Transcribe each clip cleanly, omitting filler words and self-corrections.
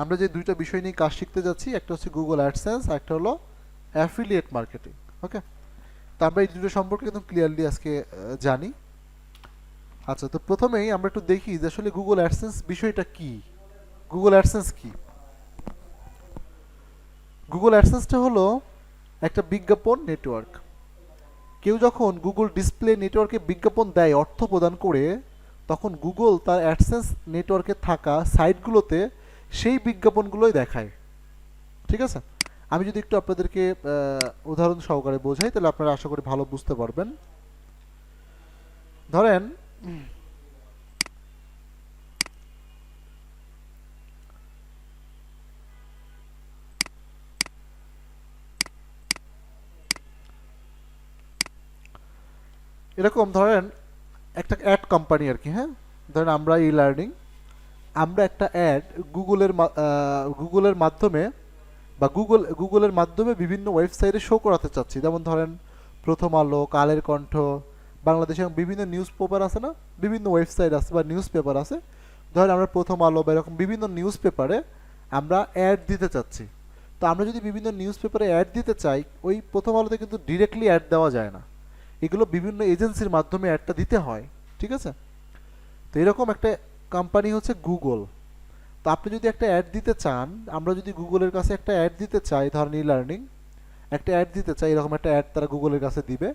আমরা যে দুইটা বিষয় নিয়ে কাজ শিখতে যাচ্ছি, একটা হচ্ছে গুগল অ্যাডসেন্স আর একটা হলো অ্যাফিলিয়েট মার্কেটিং। ওকে, তো আমরা এই দুটো সম্পর্কে একদম ক্লিয়ারলি আজকে জানি। আচ্ছা, তো প্রথমেই আমরা একটু দেখি যে আসলে গুগল অ্যাডসেন্স বিষয়টা কি। গুগল অ্যাডসেন্স কি? গুগল অ্যাডসেন্সটা হলো একটা বিজ্ঞাপন নেটওয়ার্ক। কেউ যখন গুগল ডিসপ্লে নেটওয়ার্কে বিজ্ঞাপন দেয় অর্থ প্রদান করে, তখন গুগল তার অ্যাডসেন্স নেটওয়ার্কে থাকা সাইটগুলোতে সেই বিজ্ঞাপনগুলোই দেখায়। ঠিক আছে, আমি যদি একটু আপনাদেরকে উদাহরণ সহকারে বোঝাই, তাহলে আপনারা আশা করি ভালো বুঝতে পারবেন। ধরেন এরকম, ধরেন একটা অ্যাড কোম্পানি আর কি, হ্যাঁ, ধরেন আমরা ই লার্নিং, আমরা একটা অ্যাড গুগলের মাধ্যমে বা গুগলের মাধ্যমে বিভিন্ন ওয়েবসাইটে শো করাতে চাচ্ছি। যেমন ধরেন প্রথম আলো, কালের কণ্ঠ, বাংলাদেশে বিভিন্ন নিউজ পেপার আছে না, বিভিন্ন ওয়েবসাইট আছে বা নিউজ পেপার আছে। ধরেন আমরা প্রথম আলো বা এরকম বিভিন্ন নিউজ পেপারে আমরা অ্যাড দিতে চাচ্ছি। তো আমরা যদি বিভিন্ন নিউজ পেপারে অ্যাড দিতে চাই, ওই প্রথম আলোতে কিন্তু ডিরেক্টলি অ্যাড দেওয়া যায় না, এগুলো বিভিন্ন এজেন্সির মাধ্যমে অ্যাডটা দিতে হয়। ঠিক আছে, তো এরকম একটা কোম্পানি হচ্ছে গুগল। তো আপনি যদি একটা অ্যাড দিতে চান, আমরা যদি গুগলের কাছে একটা অ্যাড দিতে চাই, ধরেন ই লার্নিং একটা অ্যাড দিতে চাই, এরকম একটা অ্যাড তারা গুগলের কাছে দিবে।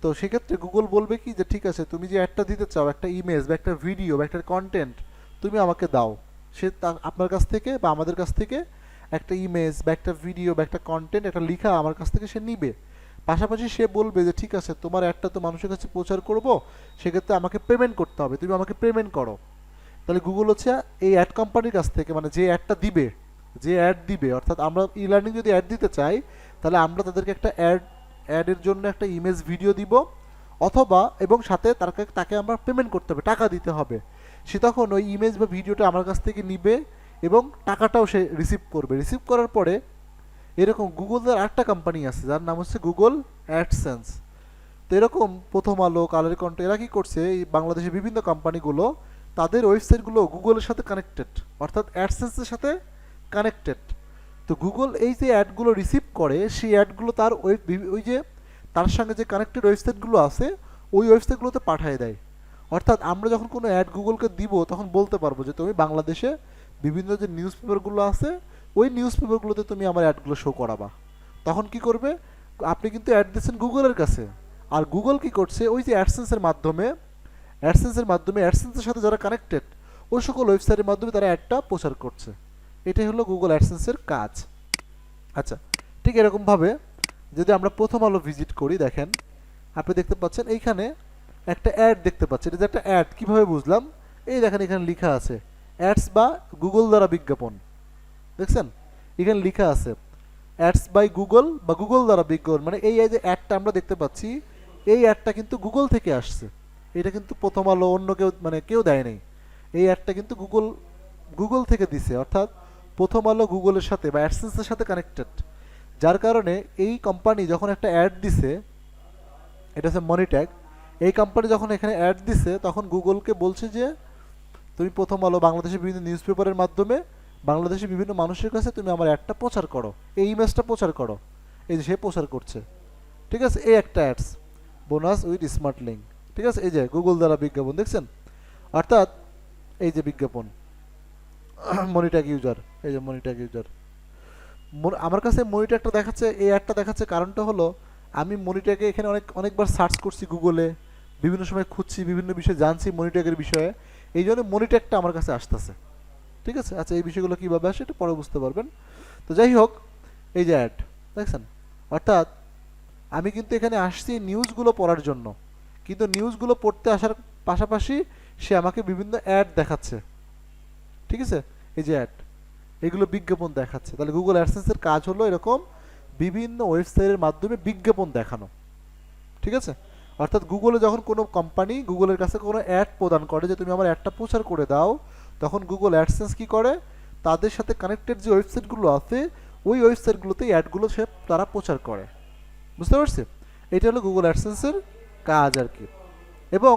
তো সেক্ষেত্রে গুগল বলবে কি যে ঠিক আছে, তুমি যে অ্যাডটা দিতে চাও, একটা ইমেজ বা একটা ভিডিও বা একটা কন্টেন্ট তুমি আমাকে দাও। সে আপনার কাছ থেকে বা আমাদের কাছ থেকে একটা ইমেজ বা একটা ভিডিও বা একটা কন্টেন্ট, একটা লিখা আমার কাছ থেকে সে নিবে। পাশাপাশি সে বলবে যে ঠিক আছে, তোমার অ্যাডটা তো মানুষের কাছে প্রচার করব, সেক্ষেত্রে আমাকে পেমেন্ট করতে হবে, তুমি আমাকে পেমেন্ট করো। তাহলে গুগল হচ্ছে এই অ্যাড কোম্পানির কাছ থেকে, মানে যে অ্যাডটা দিবে, যে অ্যাড দিবে, অর্থাৎ আমরা ই লার্নিং যদি অ্যাড দিতে চাই, তাহলে আমরা তাদেরকে একটা অ্যাডের জন্য একটা ইমেজ ভিডিও দিব, অথবা এবং সাথে তাকে আমরা পেমেন্ট করতে হবে, টাকা দিতে হবে। সে তখন ওই ইমেজ বা ভিডিওটা আমার কাছ থেকে নিবে এবং টাকাটাও সে রিসিভ করবে। রিসিভ করার পরে এরকম গুগলের আরেকটা কোম্পানি আছে যার নাম হচ্ছে গুগল অ্যাডসেন্স। তো এরকম প্রথম আলো, কালের কণ্ঠ, এরা কি করছে, এই বাংলাদেশের বিভিন্ন কোম্পানিগুলো তাদের ওয়েবসাইটগুলো গুগলের সাথে কানেক্টেড, অর্থাৎ অ্যাডসেন্সের সাথে কানেক্টেড। তো গুগল এই যে অ্যাডগুলো রিসিভ করে, সেই অ্যাডগুলো তার ওই যে তার সঙ্গে যে কানেক্টেড ওয়েবসাইটগুলো আছে, ওই ওয়েবসাইটগুলোতে পাঠিয়ে দেয়। অর্থাৎ আমরা যখন কোনো অ্যাড গুগলকে দিব, তখন বলতে পারবো যে তুমি বাংলাদেশে বিভিন্ন যে নিউজ পেপারগুলো আছে, ওই নিউজ পেপারগুলোতে তুমি আমার অ্যাডগুলো শো করাবা। তখন কি করবে, আপনি কিন্তু অ্যাড দিচ্ছেন গুগলের কাছে, আর গুগল কি করছে, ওই যে অ্যাডসেন্সের সাথে যারা কানেক্টেড, ওই সকল ওয়েবসাইটের মাধ্যমে তারা অ্যাডটা প্রচার করছে। এটাই হলো গুগল অ্যাডসেন্সের কাজ। আচ্ছা, ঠিক এরকমভাবে যদি আমরা প্রথম আলো ভিজিট করি, দেখেন আপনি দেখতে পাচ্ছেন এইখানে একটা অ্যাড দেখতে পাচ্ছেন। এটা যে একটা অ্যাড, কীভাবে বুঝলাম, এই দেখেন এখানে লেখা আছে অ্যাডস বা গুগল দ্বারা বিজ্ঞাপন। দেখছেন এখানে লেখা আছে অ্যাডস বাই গুগল বা গুগল দ্বারা বিজ্ঞাপন, মানে এই যে অ্যাডটা আমরা দেখতে পাচ্ছি, এই অ্যাডটা কিন্তু গুগল থেকে আসছে। এটা কিন্তু প্রথম আলো অন্য কেউ, মানে কেউ দেয় নাই। এই অ্যাডটা কিন্তু গুগল থেকে দিছে, অর্থাৎ প্রথম আলো গুগলের সাথে বা অ্যাডসেন্সের সাথে কানেক্টেড। যার কারণে এই কোম্পানি যখন একটা অ্যাড দিছে, এটা হচ্ছে মনিট্যাগ, এই কোম্পানি যখন এখানে অ্যাড দিছে, তখন গুগলকে বলছে যে তুমি প্রথম আলো বাংলাদেশের বিভিন্ন নিউজ পেপারের মাধ্যমে বাংলাদেশের বিভিন্ন মানুষের কাছে তুমি আমার অ্যাডটা প্রচার করো, এই ইমেজটা প্রচার করো। এই যে সে প্রচার করছে। ঠিক আছে, এই একটা ads, bonus with smart link. ঠিক আছে, এই যে গুগল দ্বারা বিজ্ঞাপন, দেখছেন, অর্থাৎ এই যে বিজ্ঞাপন মনিট্যাগ ইউজার, এই যে মনিট্যাগ ইউজার, আমার কাছে মনিট্যাগটা দেখাচ্ছে, এই অ্যাডটা দেখাচ্ছে। কারণটা হলো আমি মনিট্যাগে এখানে অনেকবার সার্চ করছি গুগলে, বিভিন্ন সময় খুঁজছি, বিভিন্ন বিষয়ে জানছি মনিট্যাগের বিষয়ে, এই জন্য মনিট্যাগটা আমার কাছে আসতেছে। ঠিক আছে, আচ্ছা এই বিষয়গুলো কীভাবে আসে এটা পরে বুঝতে পারবেন। তো যাই হোক, এই যে অ্যাড দেখছেন, অর্থাৎ আমি কিন্তু এখানে আসছি নিউজগুলো পড়ার জন্য, কিন্তু নিউজগুলো পড়তে আসার পাশাপাশি সে আমাকে বিভিন্ন অ্যাড দেখাচ্ছে। ঠিক আছে, এই যে অ্যাড, এগুলো বিজ্ঞাপন দেখাচ্ছে। তাহলে গুগল অ্যাডসেন্সের কাজ হলো এরকম বিভিন্ন ওয়েবসাইটের মাধ্যমে বিজ্ঞাপন দেখানো। ঠিক আছে, অর্থাৎ গুগলে যখন কোনো কোম্পানি গুগলের কাছে কোনো অ্যাড প্রদান করে যে তুমি আমার অ্যাডটা প্রচার করে দাও, তখন গুগল অ্যাডসেন্স কি করে, তাদের সাথে কানেক্টেড যে ওয়েবসাইটগুলো আছে, ওই ওয়েবসাইটগুলোতে অ্যাডগুলো তারা প্রচার করে। বুঝতে পারছি, এটা হলো গুগল অ্যাডসেন্সের কাজ আর কি। এবং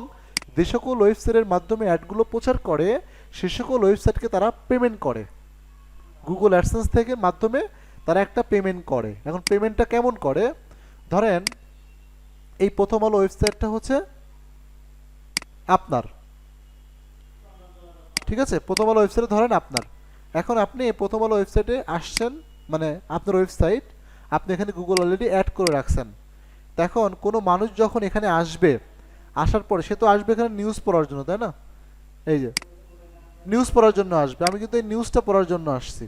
যে সকল ওয়েবসাইটের মাধ্যমে অ্যাডগুলো প্রচার করে, সে সকল ওয়েবসাইটকে তারা পেমেন্ট করে। গুগল অ্যাডসেন্স থেকে মাধ্যমে তারা একটা পেমেন্ট করে। এখন পেমেন্টটা কেমন করে, ধরেন এই প্রথম আলো ওয়েবসাইটটা হচ্ছে আপনার, ঠিক আছে, প্রথম আলো ওয়েবসাইটে ধরেন আপনার। এখন আপনি এই প্রথম আলো ওয়েবসাইটে আসছেন, মানে আপনার ওয়েবসাইট, আপনি এখানে গুগল অলরেডি অ্যাড করে রাখছেন। এখন কোনো মানুষ যখন এখানে আসবে, আসার পরে সে তো আসবে এখানে নিউজ পড়ার জন্য, তাই না? এই যে নিউজ পড়ার জন্য আসবে, আমি কিন্তু এই নিউজটা পড়ার জন্য আসছি,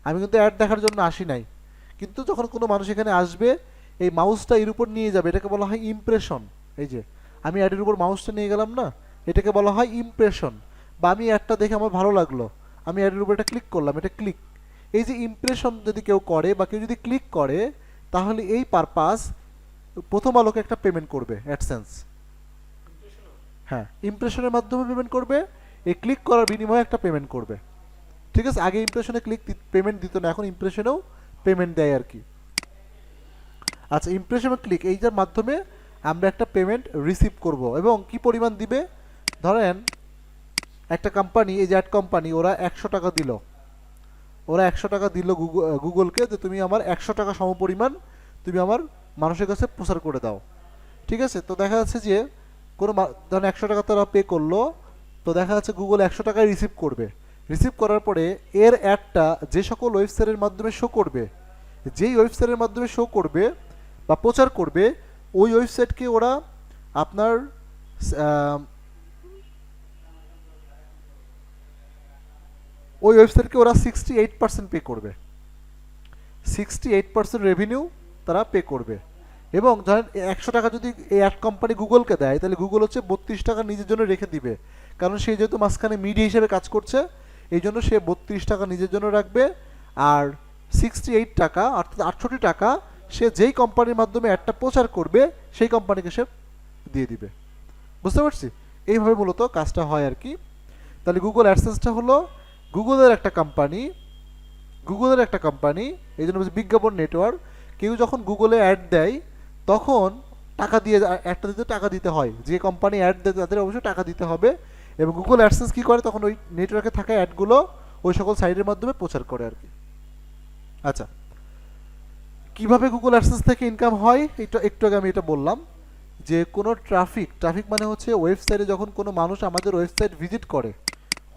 আমি কিন্তু অ্যাড দেখার জন্য আসি নাই। কিন্তু যখন কোনো মানুষ এখানে আসবে, এই মাউসটা এর উপর নিয়ে যাবে, এটাকে বলা হয় ইমপ্রেশন। এই যে আমি অ্যাডের উপর মাউসটা নিয়ে গেলাম না, এটাকে বলা হয় ইমপ্রেশন। বা আমি অ্যাডটা দেখে আমার ভালো লাগলো, আমি অ্যাডের উপর এটা ক্লিক করলাম, এটা ক্লিক। এই যে ইমপ্রেশন যদি কেউ করে বা কেউ যদি ক্লিক করে, তাহলে এই পারপাস প্রথম আলোকে একটা পেমেন্ট করবে অ্যাডসেন্স। হ্যাঁ, ইমপ্রেশনের মাধ্যমে পেমেন্ট করবে, এই ক্লিক করার বিনিময়ে একটা পেমেন্ট করবে। ঠিক আছে, আগে ইমপ্রেশনে পেমেন্ট দিত না, এখন ইমপ্রেশনেও পেমেন্ট দেয় আর কি। আচ্ছা, ইমপ্রেশন ক্লিক এইটার মাধ্যমে আমরা একটা পেমেন্ট রিসিভ করব, এবং কি পরিমাণ দিবে, ধরেন একটা কোম্পানি, এই যে অ্যাড কোম্পানি, ওরা 100 টাকা দিল, ওরা 100 টাকা দিল গুগলকে, যে তুমি আমার 100 টাকা সমপরিমাণ তুমি আমার মানুষের কাছে প্রচার করে দাও। ঠিক আছে, তো দেখা যাচ্ছে যে কোনো ধরেন 100 টাকা তারা পে করলো, তো দেখা যাচ্ছে গুগল 100 টাকায় রিসিভ করবে। রিসিভ করার পরে এর অ্যাডটা যে সকল ওয়েবসাইটের মাধ্যমে শো করবে, যেই ওয়েবসাইটের মাধ্যমে শো করবে বা প্রচার করবে, ওই ওয়েবসাইটকে ওরা আপনার ওই ওয়েবসাইটকে ওরা 68% পে করবে, 68% রেভিনিউ তারা পে করবে। এবং ধরেন 100 টাকা যদি এই অ্যাড কোম্পানি গুগলকে দেয়, তাহলে গুগল হচ্ছে 32 টাকা নিজের জন্য রেখে দিবে, কারণ সে যেহেতু মাঝখানে মিডিয়া হিসেবে কাজ করছে, এই জন্য সে 32 টাকা নিজের জন্য রাখবে। আর 68 টাকা অর্থাৎ 68 টাকা সে যেই কোম্পানির মাধ্যমে অ্যাডটা প্রচার করবে সেই কোম্পানিকে সে দিয়ে দিবে। বুঝতে পারছি, এইভাবে মূলত কাজটা হয় আর কি। তাহলে গুগল অ্যাডসেন্সটা হলো গুগলের একটা কোম্পানি, গুগলের একটা কোম্পানি, এই জন্য বিজ্ঞাপন নেটওয়ার্ক। কেউ যখন গুগলে অ্যাড দেয়, তখন টাকা দিয়ে, অ্যাডটা দিতে টাকা দিতে হয়, যে কোম্পানি অ্যাড দেয় তাদের অবশ্যই টাকা দিতে হবে। এবং গুগল অ্যাডসেন্স কী করে, তখন ওই নেটওয়ার্কে থাকা অ্যাডগুলো ওই সকল সাইটের মাধ্যমে প্রচার করে আর কি। আচ্ছা, কিভাবে গুগল অ্যাডসেন্স থেকে ইনকাম হয়, এটা একটু আগে আমি এটা বললাম, যে কোনো ট্রাফিক মানে হচ্ছে ওয়েবসাইটে যখন কোনো মানুষ আমাদের ওয়েবসাইট ভিজিট করে,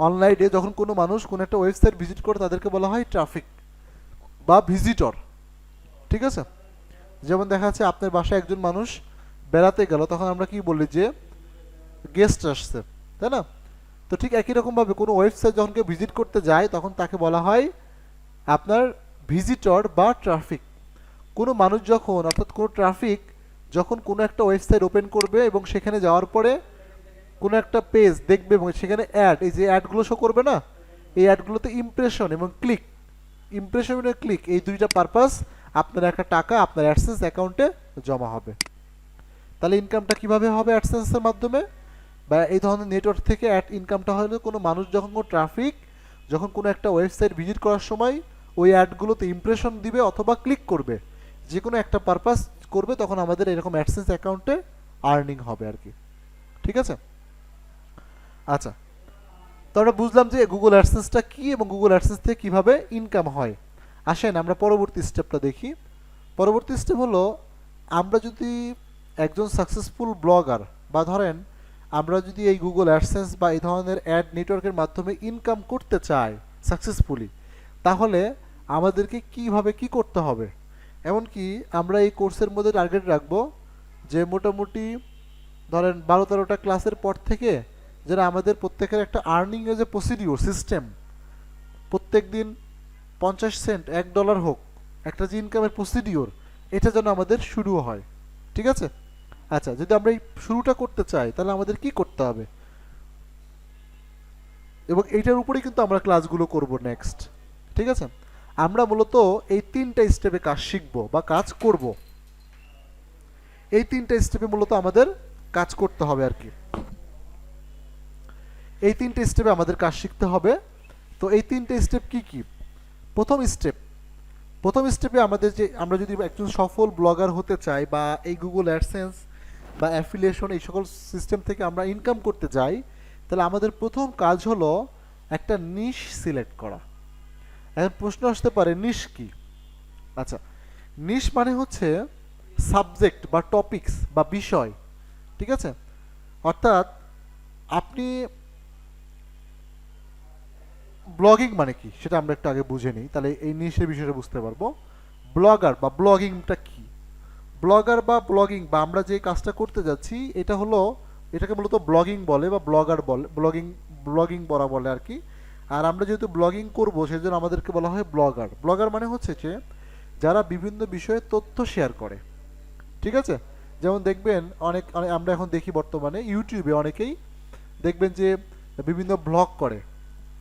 অনলাইনে যখন কোনো মানুষ কোনো একটা ওয়েবসাইট ভিজিট করে, তাদেরকে বলা হয় ট্রাফিক বা ভিজিটর। ঠিক আছে, যেমন দেখা যাচ্ছে আপনার বাসায় একজন মানুষ বেড়াতে গেল, তখন আমরা কি বলি, যে গেস্ট আসছে, তাই না? তো ঠিক একই রকমভাবে কোনো ওয়েবসাইট যখন কেউ ভিজিট করতে যায়, তখন তাকে বলা হয় আপনার ভিজিটর বা ট্রাফিক। কোনো মানুষ যখন, অর্থাৎ কোনো ট্রাফিক যখন কোনো একটা ওয়েবসাইট ওপেন করবে এবং সেখানে যাওয়ার পরে কোনো একটা পেজ দেখবে এবং সেখানে অ্যাড, এই যে অ্যাডগুলো শো করবে না, এই অ্যাডগুলোতে ইমপ্রেশন এবং ক্লিক, ইমপ্রেশন এবং ক্লিক, এই দুইটা পারপাস আপনার একটা টাকা আপনার অ্যাডসেন্স অ্যাকাউন্টে জমা হবে। তাহলে ইনকামটা কিভাবে হবে অ্যাডসেন্সের মাধ্যমে, বা এই ধরনের নেটওয়ার্ক থেকে অ্যাড ইনকামটা হলো কোনো মানুষ যখন কোনো ট্রাফিক যখন কোনো একটা ওয়েবসাইট ভিজিট করার সময় ওই অ্যাডগুলোতে ইমপ্রেশন দিবে অথবা ক্লিক করবে, যে কোনো একটা পারপাস করবে, তখন আমাদের এরকম অ্যাডসেন্স অ্যাকাউন্টে আর্নিং হবে আর কি। ঠিক আছে, আচ্ছা, তো আমরা বুঝলাম যে গুগল অ্যাডসেন্সটা কি এবং গুগল অ্যাডসেন্স থেকে কীভাবে ইনকাম হয়। আসেন আমরা পরবর্তী স্টেপটা দেখি। পরবর্তী স্টেপ হলো, আমরা যদি একজন সাকসেসফুল ব্লগার, বা ধরেন আমরা যদি এই গুগল অ্যাডসেন্স বা এই ধরনের অ্যাড নেটওয়ার্কের মাধ্যমে ইনকাম করতে চাই সাকসেসফুলি, তাহলে আমাদেরকে কিভাবে কি করতে হবে। এমনকি আমরা এই কোর্সের মধ্যে টার্গেট রাখবো যে মোটামুটি ধরেন 12-13টা ক্লাসের পর থেকে যেন আমাদের প্রত্যেকের একটা আর্নিংয়ের যে প্রসিডিওর সিস্টেম, প্রত্যেক দিন 50 সেন্ট $1 হোক, একটা যে ইনকামের প্রসিডিওর, এটা যেন আমাদের শুরু হয়। ঠিক আছে, আচ্ছা, যদি আমরা এই শুরুটা করতে চাই, তাহলে আমাদের কি করতে হবে, এবং এইটার উপরেই কিন্তু আমরা ক্লাসগুলো করব নেক্সট। ঠিক আছে, আমরা মূলত এই 3টা স্টেপে কাজ শিখব বা কাজ করব, এই 3টা স্টেপে মূলত আমাদের কাজ করতে হবে আর কি। এই 3টে স্টেপে আমাদের কাজ শিখতে হবে। তো এই 3টে স্টেপ কি কি? প্রথম স্টেপে আমাদের যে, আমরা যদি একজন সফল ব্লগার হতে চাই বা এই গুগল অ্যাডসেন্স বা অ্যাফিলিয়েশন এই সকল সিস্টেম থেকে আমরা ইনকাম করতে যাই, তাহলে আমাদের প্রথম কাজ হলো একটা নিশ সিলেক্ট করা। এখন প্রশ্ন আসতে পারে নিশ কি? আচ্ছা, নিশ মানে হচ্ছে সাবজেক্ট বা টপিকস বা বিষয়, ঠিক আছে? অর্থাৎ আপনি ব্লগিং মানে কি সেটা আমরা একটু আগে বুঝে নিই, তাহলে এই নিশের বিষয়টা বুঝতে পারবো। ব্লগার বা ব্লগিংটা কি? ব্লগার বা ব্লগিং বা আমরা যে কাজটা করতে যাচ্ছি এটা হলো, এটাকে মূলত ব্লগিং বলে বা ব্লগার বলে, ব্লগিং ব্লগিং বলা বলে আর কি। আর আমরা যেহেতু ব্লগিং করব সেজন্য আমাদেরকে বলা হয় ব্লগার। ব্লগার মানে হচ্ছে যে যারা বিভিন্ন বিষয়ে তথ্য শেয়ার করে, ঠিক আছে? যেমন দেখবেন আমরা এখন দেখি বর্তমানে ইউটিউবে অনেকেই দেখবেন যে বিভিন্ন ব্লগ করে,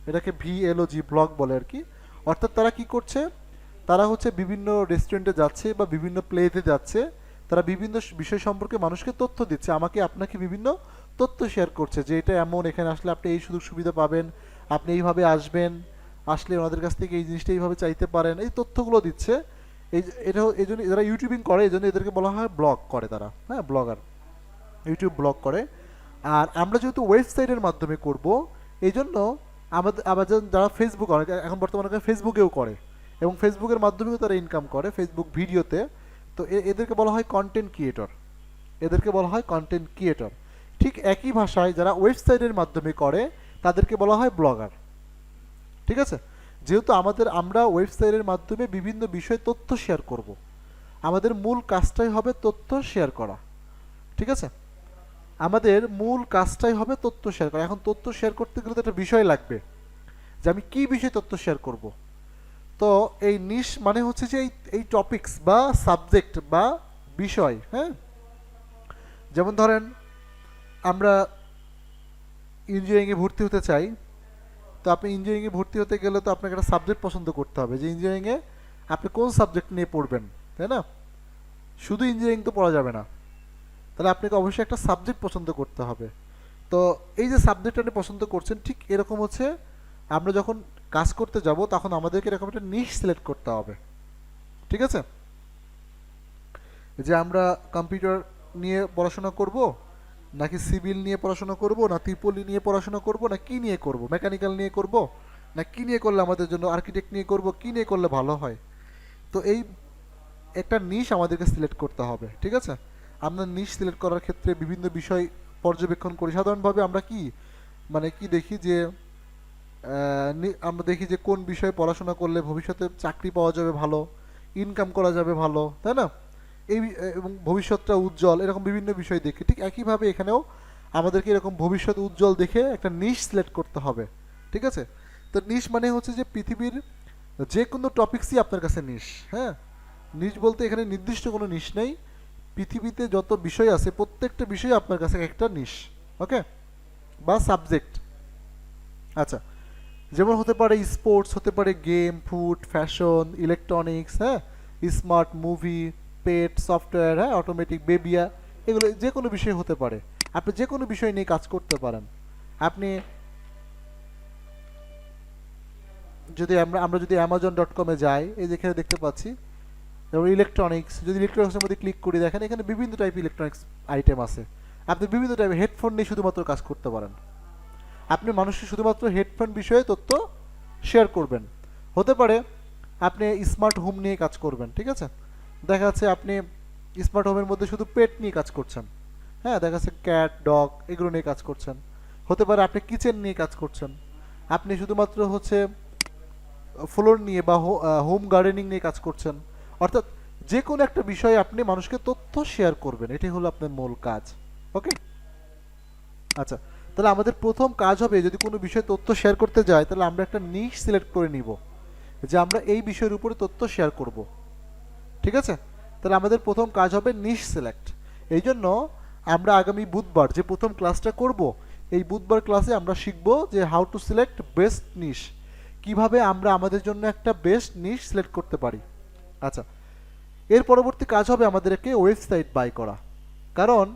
এটাকে ভিএলওজি ব্লগ বলে আর কি। অর্থাৎ তারা কি করছে, তারা হচ্ছে বিভিন্ন রেস্টুরেন্টে যাচ্ছে বা বিভিন্ন প্লেতে যাচ্ছে, তারা বিভিন্ন বিষয় সম্পর্কে মানুষকে তথ্য দিচ্ছে, আমাকে আপনাকে বিভিন্ন তথ্য শেয়ার করছে যে এটা এমন, এখানে আসলে আপনি এই সুযোগ সুবিধা পাবেন, আপনি এইভাবে আসবেন, আসলে ওনাদের কাছ থেকে এই জিনিসটা এইভাবে চাইতে পারেন, এই তথ্যগুলো দিচ্ছে। এটা এই জন্য যারা ইউটিউবিং করে এই জন্য এদেরকে বলা হয় ব্লগ করে তারা, হ্যাঁ ব্লগার, ইউটিউব ব্লগ করে। আর আমরা যেহেতু ওয়েবসাইটের মাধ্যমে করব এই জন্য আমাদের আবার যারা ফেসবুক, অনেকে এখন বর্তমানে ফেসবুকেও করে এবং ফেসবুকের মাধ্যমেও তারা ইনকাম করে ফেসবুক ভিডিওতে, তো এদেরকে বলা হয় কন্টেন্ট ক্রিয়েটর, এদেরকে বলা হয় কন্টেন্ট ক্রিয়েটর। ঠিক একই ভাষায় যারা ওয়েবসাইটের মাধ্যমে করে তাদেরকে বলা হয় ব্লগার, ঠিক আছে? যেহেতু আমরা ওয়েবসাইটের মাধ্যমে বিভিন্ন বিষয়ে তথ্য শেয়ার করব, আমাদের মূল কাজটাই হবে তথ্য শেয়ার করা, ঠিক আছে? আমাদের মূল কাজটাই হবে তথ্য শেয়ার করা। এখন তথ্য শেয়ার করতে গেলে তো একটা বিষয় লাগবে, যে আমি কী বিষয়ে তথ্য শেয়ার করব। তো এই নিশ মানে হচ্ছে যে এই টপিকস বা সাবজেক্ট বা বিষয়, হ্যাঁ? যেমন ধরেন আমরা ইঞ্জিনিয়ারিংয়ে ভর্তি হতে চাই, তো আপনি ইঞ্জিনিয়ারিংয়ে ভর্তি হতে গেলে তো আপনাকে একটা সাবজেক্ট পছন্দ করতে হবে, যে ইঞ্জিনিয়ারিংয়ে আপনি কোন সাবজেক্ট নিয়ে পড়বেন, তাই না? শুধু ইঞ্জিনিয়ারিং তো পড়া যাবে না, তাহলে আপনাকে অবশ্যই একটা সাবজেক্ট পছন্দ করতে হবে। তো এই যে সাবজেক্ট আপনি পছন্দ করছেন, ঠিক এরকম হচ্ছে আমরা যখন কাজ করতে যাব তখন আমাদেরকে এরকম একটা নিশ সিলেক্ট করতে হবে, ঠিক আছে? যে আমরা কম্পিউটার নিয়ে পড়াশোনা করব, নাকি সিভিল নিয়ে পড়াশোনা করব, না ত্রিপলি নিয়ে পড়াশোনা করব, না কি নিয়ে করব, মেকানিক্যাল নিয়ে করব, না কি নিয়ে করলে আমাদের জন্য, আর্কিটেক্ট নিয়ে করব, কি নিয়ে করলে ভালো হয়। তো এই একটা নিশ আমাদেরকে সিলেক্ট করতে হবে, ঠিক আছে? আমরা নিশ সিলেক্ট করার ক্ষেত্রে বিভিন্ন বিষয় পর্যবেক্ষণ করি। সাধারণভাবে আমরা কি দেখি যে আমরা দেখি যে কোন বিষয়ে পড়াশোনা করলে ভবিষ্যতে চাকরি পাওয়া যাবে ভালো, ইনকাম করা যাবে ভালো, তাই না? এবং ভবিষ্যৎটা উজ্জ্বল, এরকম বিভিন্ন বিষয় দেখি। ঠিক একইভাবে এখানেও আমাদেরকে এরকম ভবিষ্যৎ উজ্জ্বল দেখে একটা নিশ সিলেক্ট করতে হবে, ঠিক আছে? তো নিশ মানে হচ্ছে যে পৃথিবীর যে কোনো টপিক্সই আপনার কাছে নিশ, হ্যাঁ? নিশ বলতে এখানে নির্দিষ্ট কোনো নিশ নেই, পৃথিবীতে যত বিষয় আছে প্রত্যেকটা বিষয় আপনার কাছে একটা নিশ, ওকে, বা সাবজেক্ট। আচ্ছা, যেমন হতে পারে স্পোর্টস, হতে পারে গেম, ফুড, ফ্যাশন, ইলেকট্রনিক্স, হ্যাঁ, স্মার্ট, মুভি, পেট, সফটওয়্যার, হ্যাঁ, অটোমেটিক, বেবিয়া, এগুলো যে কোনো বিষয় হতে পারে। আপনি যে কোনো বিষয় নিয়ে কাজ করতে পারেন। আপনি যদি আমরা যদি amazon.com-এ যাই, এই যেখানে দেখতে পাচ্ছি, যেমন ইলেকট্রনিক্স, যদি ইলেকট্রনিক্সের মধ্যে ক্লিক করি দেখেন এখানে বিভিন্ন টাইপ ইলেকট্রনিক্স আইটেম আছে। আপনি বিভিন্ন টাইপের হেডফোন নিয়ে শুধুমাত্র কাজ করতে পারেন। আপনি মানুষকে শুধুমাত্র হেডফোন বিষয়ে তথ্য শেয়ার করবেন। হতে পারে আপনি স্মার্ট হোম নিয়ে কাজ করবেন, ঠিক আছে? দেখা যাচ্ছে আপনি স্মার্ট হোমের মধ্যে শুধু পেট নিয়ে কাজ করছেন, হ্যাঁ, দেখা যাচ্ছে ক্যাট, ডগ, এগুলো নিয়ে কাজ করছেন। হতে পারে আপনি কিচেন নিয়ে কাজ করছেন, আপনি শুধুমাত্র হচ্ছে ফ্লোর নিয়ে বা হোম গার্ডেনিং নিয়ে কাজ করছেন। অর্থাৎ যে কোনো একটা বিষয়ে আপনি মানুষকে তথ্য শেয়ার করবেন, এটাই হলো আপনার মূল কাজ, ওকে? আচ্ছা, তাহলে আমাদের প্রথম কাজ হবে যদি কোনো বিষয়ে তথ্য শেয়ার করতে যাই তাহলে আমরা একটা নিশ সিলেক্ট করে নিব, যে আমরা এই বিষয়ের উপরে তথ্য শেয়ার করব, ঠিক আছে? তাহলে আমাদের প্রথম কাজ হবে নিশ সিলেক্ট। এই জন্য আমরা আগামী বুধবার যে প্রথম ক্লাসটা করব, এই বুধবার ক্লাসে আমরা শিখব যে হাউ টু সিলেক্ট বেস্ট নিশ, কিভাবে আমরা আমাদের জন্য একটা বেস্ট নিশ সিলেক্ট করতে পারি। আচ্ছা, এর পরবর্তী কাজ হবে আমাদেরকে ওয়েবসাইট বাই করা। কারণ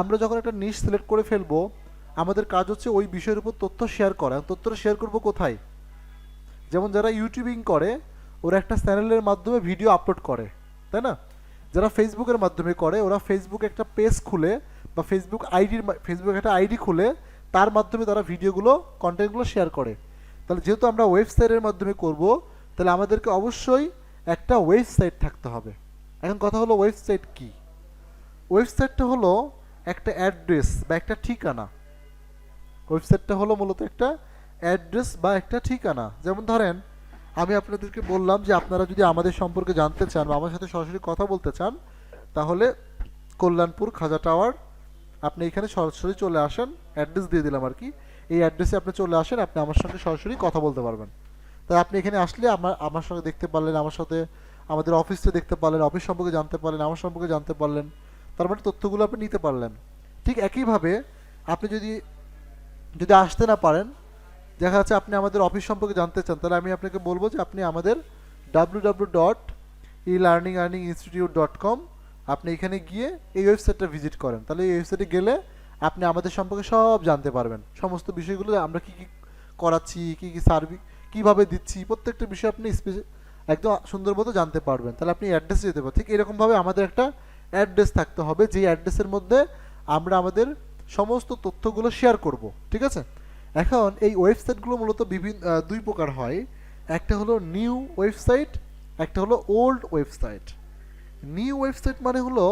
আমরা যখন একটা নিশ সিলেক্ট করে ফেলবো, আমাদের কাজ হচ্ছে ওই বিষয়ের উপর তথ্য শেয়ার করা। তথ্যটা শেয়ার করব কোথায়? যেমন যারা ইউটিউবিং করে ওরা একটা চ্যানেলের মাধ্যমে ভিডিও আপলোড করে, তাই না? যারা ফেসবুকের মাধ্যমে করে ওরা ফেসবুকে একটা পেজ খুলে বা ফেসবুক একটা আইডি খুলে তার মাধ্যমে তারা ভিডিওগুলো, কন্টেন্টগুলো শেয়ার করে। তাহলে যেহেতু আমরা ওয়েবসাইটের মাধ্যমে করব, তাহলে আমাদেরকে অবশ্যই একটা ওয়েবসাইট থাকতে হবে। এখন কথা হলো ওয়েবসাইট কি? ওয়েবসাইটটা হলো একটা অ্যাড্রেস বা একটা ঠিকানা। ওয়েবসাইটটা হলো মূলত একটা অ্যাড্রেস বা একটা ঠিকানা। যেমন ধরেন আমি আপনাদেরকে বললাম যে আপনারা যদি আমাদের সম্পর্কে জানতে চান বা আমার সাথে সরাসরি কথা বলতে চান, তাহলে কল্যাণপুর খাজা টাওয়ার, আপনি এখানে সরাসরি চলে আসেন, অ্যাড্রেস দিয়ে দিলাম আর কি। এই অ্যাড্রেসে আপনি চলে আসেন, আপনি আমার সঙ্গে সরাসরি কথা বলতে পারবেন। তাই আপনি এখানে আসলে আমার সঙ্গে দেখতে পারলেন, আমার সাথে আমাদের অফিসে দেখতে পারলেন, অফিস সম্পর্কে জানতে পারলেন, আমার সম্পর্কে জানতে পারলেন, তার মানে তথ্যগুলো আপনি নিতে পারলেন। ঠিক একইভাবে আপনি যদি যদি আসতে না পারেন, দেখা যাচ্ছে আপনি আমাদের অফিস সম্পর্কে জানতে চান, তাহলে আমি আপনাকে বলবো যে আপনি আমাদের www.elearninginstitute.com, আপনি এখানে গিয়ে এই ওয়েবসাইটটা ভিজিট করেন। তাহলে এই ওয়েবসাইটে গেলে আপনি আমাদের সম্পর্কে সব জানতে পারবেন, সমস্ত বিষয়গুলো আমরা কী কী করাচ্ছি, কী কী সার্ভিস কীভাবে দিচ্ছি, প্রত্যেকটা বিষয় আপনি একদম সুন্দর মতো জানতে পারবেন। তাহলে আপনি অ্যাড্রেস যেতে পারেন। ঠিক এরকমভাবে আমাদের একটা অ্যাড্রেস থাকতে হবে, যেই অ্যাড্রেসের মধ্যে আমরা আমাদের সমস্ত তথ্যগুলো শেয়ার করব। ঠিক আছে? এখন এই ওয়েবসাইটগুলো মূলত বিভিন্ন দুই প্রকার হয়। একটা হলো নিউ ওয়েবসাইট, একটা হলো ওল্ড ওয়েবসাইট। নিউ ওয়েবসাইট মানে হলো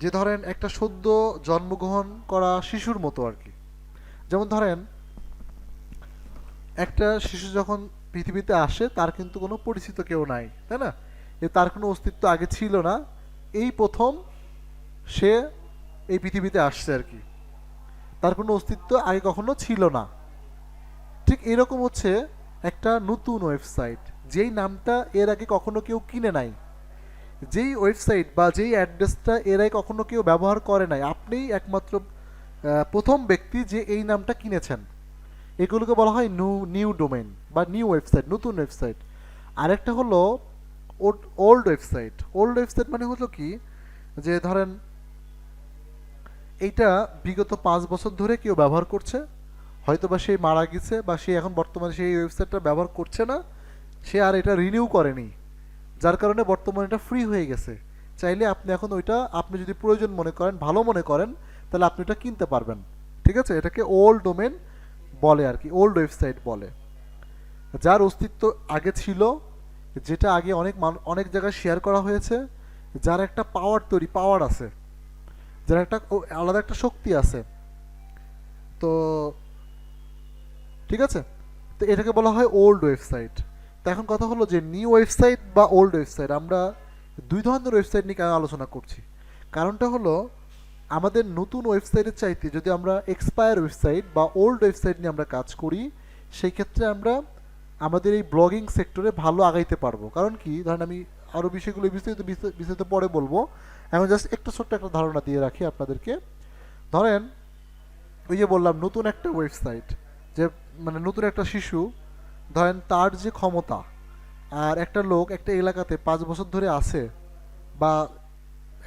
যে ধরেন একটা সদ্য জন্মগ্রহণ করা শিশুর মতো আর কি। যেমন ধরেন একটা শিশু যখন পৃথিবীতে আসে, তার কিন্তু কোনো পরিচিত কেউ নাই, তাই না? তার কোনো অস্তিত্ব আগে ছিল না, এই প্রথম সে এই পৃথিবীতে আসছে আর কি। তার কোনো অস্তিত্ব আগে কখনো ছিল না। ঠিক এরকম হচ্ছে একটা নতুন ওয়েবসাইট, যেই নামটা এর আগে কখনো কেউ কিনে নাই, যেই ওয়েবসাইট বা যেই অ্যাড্রেসটা এর আগে কখনো কেউ ব্যবহার করে নাই, আপনিই একমাত্র প্রথম ব্যক্তি যে এই নামটা কিনেছেন। এগুলোকে বলা হয় নিউ ডোমেন বা নিউ ওয়েবসাইট, নতুন ওয়েবসাইট। আরেকটা হলো ওল্ড ওয়েবসাইট। ওল্ড ওয়েবসাইট মানে হলো কি, যে ধরেন এইটা বিগত 5 বছর ধরে কেউ ব্যবহার করছে, হয়তো বা সে মারা গেছে বা সে এখন বর্তমানে সেই ওয়েবসাইটটা ব্যবহার করছে না, সে আর এটা রিনিউ করেনি, যার কারণে বর্তমানে এটা ফ্রি হয়ে গেছে। চাইলে আপনি এখন ওইটা আপনি যদি প্রয়োজন মনে করেন, ভালো মনে করেন, তাহলে আপনি এটা কিনতে পারবেন। ঠিক আছে? এটাকে ওল্ড ডোমেন বলে আর কি, ওল্ড ওয়েবসাইট বলে। যার অস্তিত্ব আগে ছিল, যেটা আগে অনেক জায়গায় শেয়ার করা হয়েছে, যার একটা পাওয়ার আছে, যার একটা আলাদা একটা শক্তি আছে। তো ঠিক আছে, তো এটাকে বলা হয় ওল্ড ওয়েবসাইট। তো এখন কথা হলো যে নিউ ওয়েবসাইট বা ওল্ড ওয়েবসাইট, আমরা দুই ধরনের ওয়েবসাইট নিয়ে কেন আলোচনা করছি? কারণটা হলো আমাদের নতুন ওয়েবসাইটের চাইতে যদি আমরা এক্সপায়ার ওয়েবসাইট বা ওল্ড ওয়েবসাইট নিয়ে আমরা কাজ করি, সেই ক্ষেত্রে আমরা আমাদের এই ব্লগিং সেক্টরে ভালো আগাইতে পারবো। কারণ কি, ধরেন আমি আরও বিষয়গুলো বিস্তারিত পরে বলবো, এখন জাস্ট একটা ছোট্ট একটা ধারণা দিয়ে রাখি আপনাদেরকে। ধরেন ওই যে বললাম নতুন একটা ওয়েবসাইট, যে মানে নতুন একটা শিশু, ধরেন তার যে ক্ষমতা, আর একটা লোক একটা এলাকাতে 5 বছর ধরে আছে, বা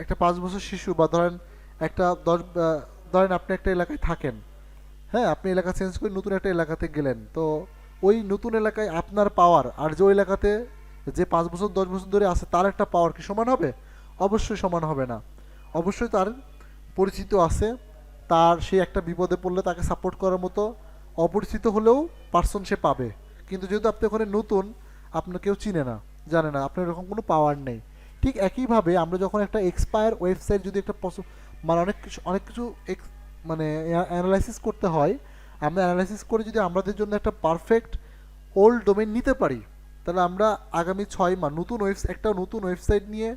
একটা 5 বছর শিশু, বা ধরেন একটা ধরেন আপনি একটা এলাকায় থাকেন, হ্যাঁ, আপনি এলাকা চেঞ্জ করে নতুন একটা এলাকাতে গেলেন, তো ওই নতুন এলাকায় আপনার পাওয়ার আর যে ওই এলাকাতে যে 5 বছর 10 বছর ধরে আছে তার একটা পাওয়ার কি সমান হবে? অবশ্যই সমান হবে না। অবশ্যই তার পরিচিত আছে, তার সে একটা বিপদে পড়লে তাকে সাপোর্ট করার মতো অপরিচিত হলেও পার্সন সে পাবে। কিন্তু যেহেতু আপনি ওখানে নতুন, আপনার কেউ চিনে না, জানে না, আপনার এরকম কোনো পাওয়ার নেই। ঠিক একইভাবে আমরা যখন একটা এক্সপায়ার ওয়েবসাইট, যদি একটা মানে অনেক কিছু মানে অ্যানালাইসিস করতে হয়, আমরা অ্যানালাইসিস করে যদি আমাদের জন্য একটা পারফেক্ট ওল্ড ডোমেন নিতে পারি, তাহলে আমরা আগামী 6 মাস একটা নতুন ওয়েবসাইট নিয়ে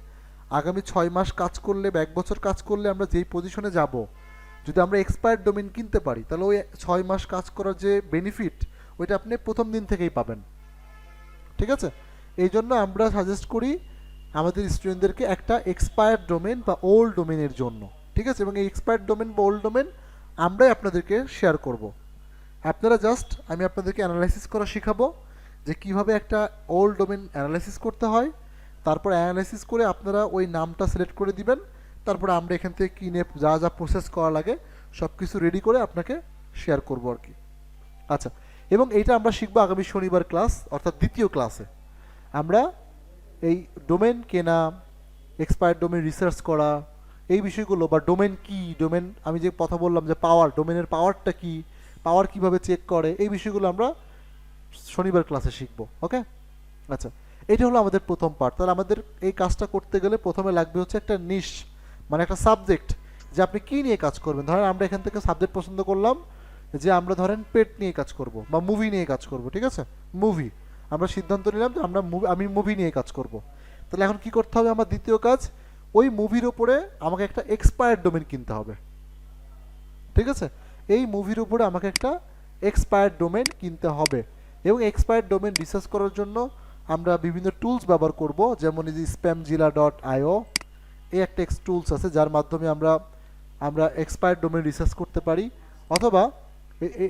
আগামী 6 মাস কাজ করলে বা 1 বছর কাজ করলে আমরা যেই পজিশনে যাব, যদি আমরা এক্সপায়ার্ড ডোমেন কিনতে পারি, তাহলে ওই 6 মাস কাজ করার যে বেনিফিট, ওইটা আপনি প্রথম দিন থেকেই পাবেন। ঠিক আছে? এই জন্য আমরা সাজেস্ট করি আমাদের স্টুডেন্টদেরকে একটা এক্সপায়ার্ড ডোমেন বা ওল্ড ডোমেনের জন্য। ঠিক আছে? এবং এই এক্সপায়ার্ড ডোমেন বা ওল্ড ডোমেন আমরাই আপনাদেরকে শেয়ার করব। আপনারা জাস্ট, আমি আপনাদেরকে অ্যানালাইসিস করা শেখাবো যে কিভাবে একটা ওল্ড ডোমেন অ্যানালাইসিস করতে হয়। তারপর অ্যানালাইসিস করে আপনারা ওই নামটা সিলেক্ট করে দিবেন, তারপরে আমরা এখান থেকে কিনে যা যা প্রসেস করা লাগে সব কিছু রেডি করে আপনাকে শেয়ার করবো আর কি। আচ্ছা, এবং এইটা আমরা শিখবো আগামী শনিবার ক্লাস, অর্থাৎ দ্বিতীয় ক্লাসে। আমরা এই ডোমেন কেনা, এক্সপায়ার্ড ডোমেন রিসার্চ করা, এই বিষয়গুলো, বা ডোমেন কি, ডোমেন আমি যে কথা বললাম যে পাওয়ার, ডোমেনের পাওয়ারটা কি, পাওয়ার কিভাবে চেক করে, এই বিষয়গুলো আমরা শনিবার ক্লাসে শিখবো। ওকে, আচ্ছা, এটা হলো আমাদের প্রথম পার্ট। তাহলে আমাদের এই কাজটা করতে গেলে প্রথমে লাগবে হচ্ছে একটা নিশ, মানে একটা সাবজেক্ট, যে আপনি কী নিয়ে কাজ করবেন। ধরেন আমরা এখান থেকে সাবজেক্ট পছন্দ করলাম যে আমরা ধরেন পেট নিয়ে কাজ করব বা মুভি নিয়ে কাজ করব, ঠিক আছে, মুভি। আমরা সিদ্ধান্ত নিলাম যে আমি মুভি নিয়ে কাজ করব। তাহলে এখন কি করতে হবে? আমার দ্বিতীয় কাজ, ওই মুভির ওপরে আমাকে একটা এক্সপায়ার্ড ডোমেন কিনতে হবে, ঠিক আছে। এই মুভির উপরে আমাকে একটা এক্সপায়ার্ড ডোমেন কিনতে হবে, এবং এক্সপায়ার্ড ডোমেন রিসার্চ করার জন্য আমরা বিভিন্ন টুলস ব্যবহার করব, যেমন এই যে spamzilla.io, এই একটা টুলস আছে যার মাধ্যমে আমরা আমরা এক্সপায়ার্ড ডোমেন রিসার্চ করতে পারি, অথবা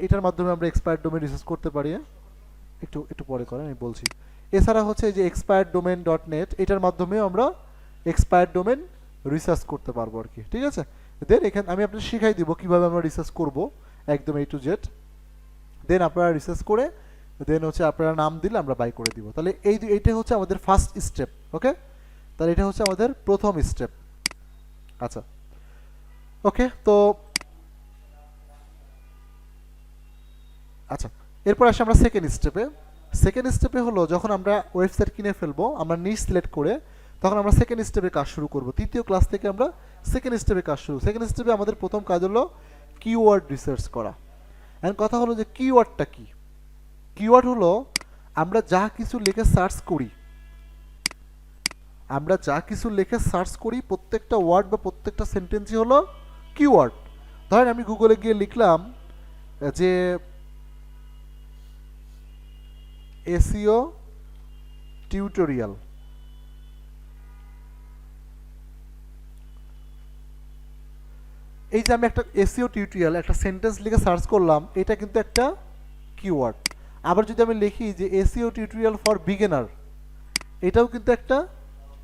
এটার মাধ্যমে আমরা এক্সপায়ার্ড ডোমেন রিসার্চ করতে পারি। একটু একটু পরে করেন, আমি বলছি। এছাড়া হচ্ছে এই যে expireddomain.net, এটার মাধ্যমে আমরা এক্সপায়ার্ড ডোমেন রিসার্চ করতে পারবো আর কি, ঠিক আছে। দেন এখানে আমি আপনাদের শিখাই দিব কিভাবে আমরা রিসার্চ করব একদম A to Z। দেন আপনারা রিসার্চ করে দেন হচ্ছে আপনারা নাম দিলে আমরা বাই করে দিব। তাহলে এইটা হচ্ছে আমাদের ফার্স্ট স্টেপ। ওকে, তাহলে এটা হচ্ছে আমাদের প্রথম স্টেপ। আচ্ছা, ওকে, তো আচ্ছা, এরপর আসি আমরা সেকেন্ড স্টেপে। সেকেন্ড স্টেপে হলো যখন আমরা ওয়েবসাইট কিনে ফেলবো, আমরা নিশ সিলেক্ট করে তখন আমরা সেকেন্ড স্টেপে কাজ শুরু করব। তৃতীয় ক্লাস থেকে আমরা সেকেন্ড স্টেপে কাজ শুরু। সেকেন্ড স্টেপে আমাদের প্রথম কাজ হলো কিওয়ার্ড রিসার্চ করা। এখন কথা হলো যে কিওয়ার্ডটা কি? কিওয়ার্ড হলো আমরা যা কিছু লিখে সার্চ করি, আমরা যা কিছু লিখে সার্চ করি প্রত্যেকটা ওয়ার্ড বা প্রত্যেকটা সেন্টেন্সই হলো কিওয়ার্ড। ধরেন আমি গুগলে গিয়ে লিখলাম যে এসইও টিউটোরিয়াল, এই যে আমি একটা এসইও টিউটোরিয়াল একটা সেন্টেন্স লিখে সার্চ করলাম, এটা কিন্তু একটা কিওয়ার্ড। আবার যদি আমি লিখি যে এসইও টিউটোরিয়াল ফর বিগিনার, এটাও কিন্তু একটা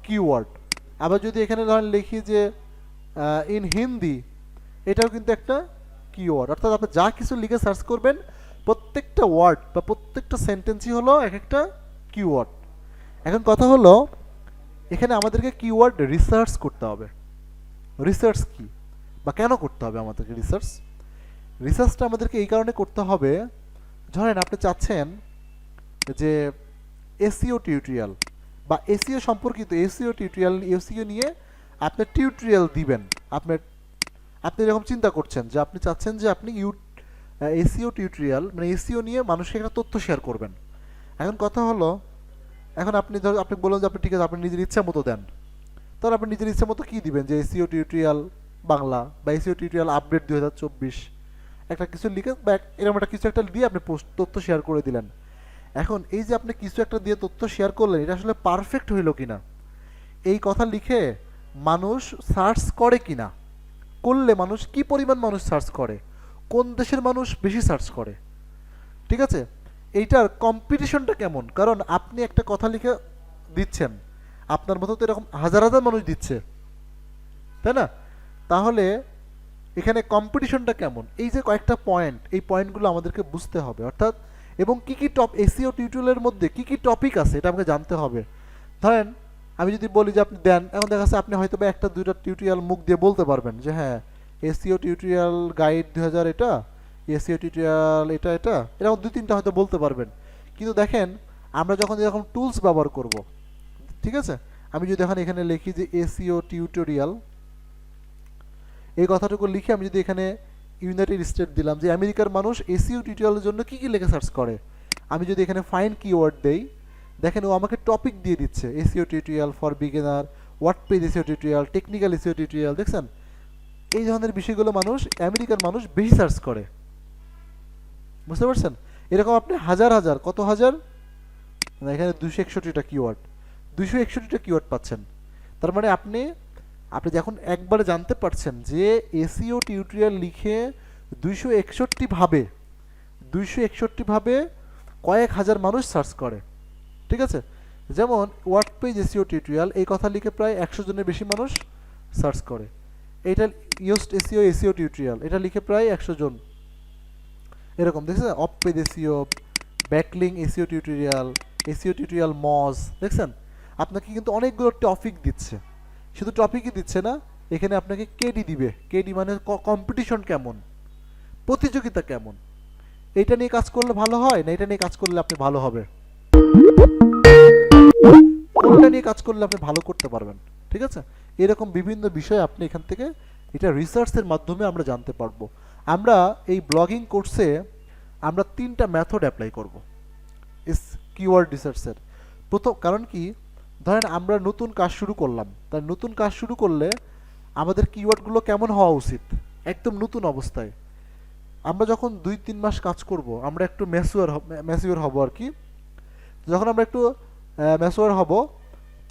কিওয়ার্ড। আবার যদি এখানে ধরেন লিখি যে ইন হিন্দি, এটাও কিন্তু একটা কিওয়ার্ড। অর্থাৎ আপনি যা কিছু লিখে সার্চ করবেন প্রত্যেকটা ওয়ার্ড বা প্রত্যেকটা সেন্টেন্সই হলো এক একটা কিওয়ার্ড। এখন কথা হলো এখানে আমাদেরকে কিওয়ার্ড রিসার্চ করতে হবে। রিসার্চ কি বা কেন করতে হবে আমাদেরকে রিসার্চ? রিসার্চটা আমাদেরকে এই কারণে করতে হবে, ধরেন আপনি চাচ্ছেন যে এসইও টিউটোরিয়াল বা এসইও সম্পর্কিত এসইও টিউটোরিয়াল, এসইও নিয়ে আপনি টিউটোরিয়াল দিবেন। আপনি এরকম চিন্তা করছেন যে আপনি চাচ্ছেন যে আপনি এসইও টিউটোরিয়াল মানে এসইও নিয়ে মানুষকে একটা তথ্য শেয়ার করবেন। এখন কথা হলো, এখন আপনি ধর আপনি বললেন যে আপনি ঠিক আছে আপনি নিজের ইচ্ছা মতো দেন, তাহলে আপনি নিজের ইচ্ছা মতো কী দিবেন যে এসইও টিউটোরিয়াল বাংলা বা এসইও টিউটোরিয়াল আপডেট 2024 একটা কিছু লিখে বা এরকম একটা কিছু একটা দিয়ে আপনি তথ্য শেয়ার করে দিলেন। এখন এই যে আপনি কিছু একটা দিয়ে তথ্য শেয়ার করলেন, এটা আসলে পারফেক্ট হইল কিনা, এই কথা লিখে মানুষ সার্চ করে কিনা, করলে মানুষ কি পরিমাণ মানুষ সার্চ করে, কোন দেশের মানুষ বেশি সার্চ করে, ঠিক আছে, এইটার কম্পিটিশনটা কেমন। কারণ আপনি একটা কথা লিখে দিচ্ছেন, আপনার মতো তো এরকম হাজার হাজার মানুষ দিচ্ছে, তাই না? তাহলে এখানে কম্পিটিশনটা কেমন, এই যে কয়েকটা পয়েন্ট, এই পয়েন্টগুলো আমাদেরকে বুঝতে হবে। অর্থাৎ এবং কী কী এসইও টিউটোরিয়ালের মধ্যে কী কী টপিক আছে এটা আমাকে জানতে হবে। ধরেন আমি যদি বলি যে আপনি দেন, এখন দেখা যাচ্ছে আপনি হয়তো বা একটা দুইটা টিউটোরিয়াল মুখ দিয়ে বলতে পারবেন যে হ্যাঁ এসইও টিউটোরিয়াল গাইড 2000 এটা, এসইও টিউটোরিয়াল এটা এটা এরকম দুই তিনটা হয়তো বলতে পারবেন। কিন্তু দেখেন আমরা যখন এরকম টুলস ব্যবহার করব, ঠিক আছে, আমি যদি এখন এখানে লিখি যে এসইও টিউটোরিয়াল, এই কথাটুকু লিখে আমি যদি এখানে ইউনাইটেড স্টেট দিলাম যে আমেরিকার মানুষ এসইও টিউটোরিয়ালের জন্য কী কী লেখে সার্চ করে, আমি যদি এখানে ফাইন কিওয়ার্ড দেই, দেখেন ও আমাকে টপিক দিয়ে দিচ্ছে SEO tutorial for beginner, WordPress SEO tutorial, technical SEO tutorial. দেখছেন এই ধরনের বিষয়গুলো মানুষ আমেরিকার মানুষ বেশি সার্চ করে, বুঝতে পারছেন? এরকম আপনি হাজার হাজার কত হাজার এখানে 261টা কিওয়ার্ড, 261টা কিওয়ার্ড পাচ্ছেন। তার মানে আপনি আপনি যখন একবারে জানতে পারছেন যে এসইও টিউটোরিয়াল লিখে 261 ভাবে কয়েক হাজার মানুষ সার্চ করে, ঠিক আছে। যেমন ওয়ার্ডপেজ এসইও টিউটোরিয়াল এই কথা লিখে প্রায় 100 জনের বেশি মানুষ সার্চ করে। এইটা ইউস্ট এসইও এসইও টিউটোরিয়াল এটা লিখে প্রায় 100 জন, এরকম দেখছেন। Off page SEO, backlink SEO tutorial Moz, দেখছেন আপনাকে কিন্তু অনেকগুলো টপিক দিচ্ছে। শুধু টপিকই দিচ্ছে না, এখানে আপনাকে কেডি দিবে। কেডি মানে কম্পিটিশন কেমন, প্রতিযোগিতা কেমন, এটা নিয়ে কাজ করলে ভালো হয় না এটা নিয়ে কাজ করলে আপনি ভালো হবে, কোনটা নিয়ে কাজ করলে আপনি ভালো করতে পারবেন, ঠিক আছে? এরকম বিভিন্ন বিষয় আপনি এখান থেকে এটা রিসার্চের মাধ্যমে আমরা জানতে পারবো। আমরা এই ব্লগিং কোর্সে আমরা 3টা মেথড অ্যাপ্লাই করব ইস কিওয়ার্ড রিসার্চের। প্রথম কারণ কি, ধরেন আমরা নতুন কাজ শুরু করলাম, তাই নতুন কাজ শুরু করলে আমাদের কিওয়ার্ডগুলো কেমন হওয়া উচিত, একদম নতুন অবস্থায়। আমরা যখন 2-3 মাস কাজ করব আমরা একটু ম্যাচিওর হব আর কি। যখন আমরা একটু ম্যাচিওর হব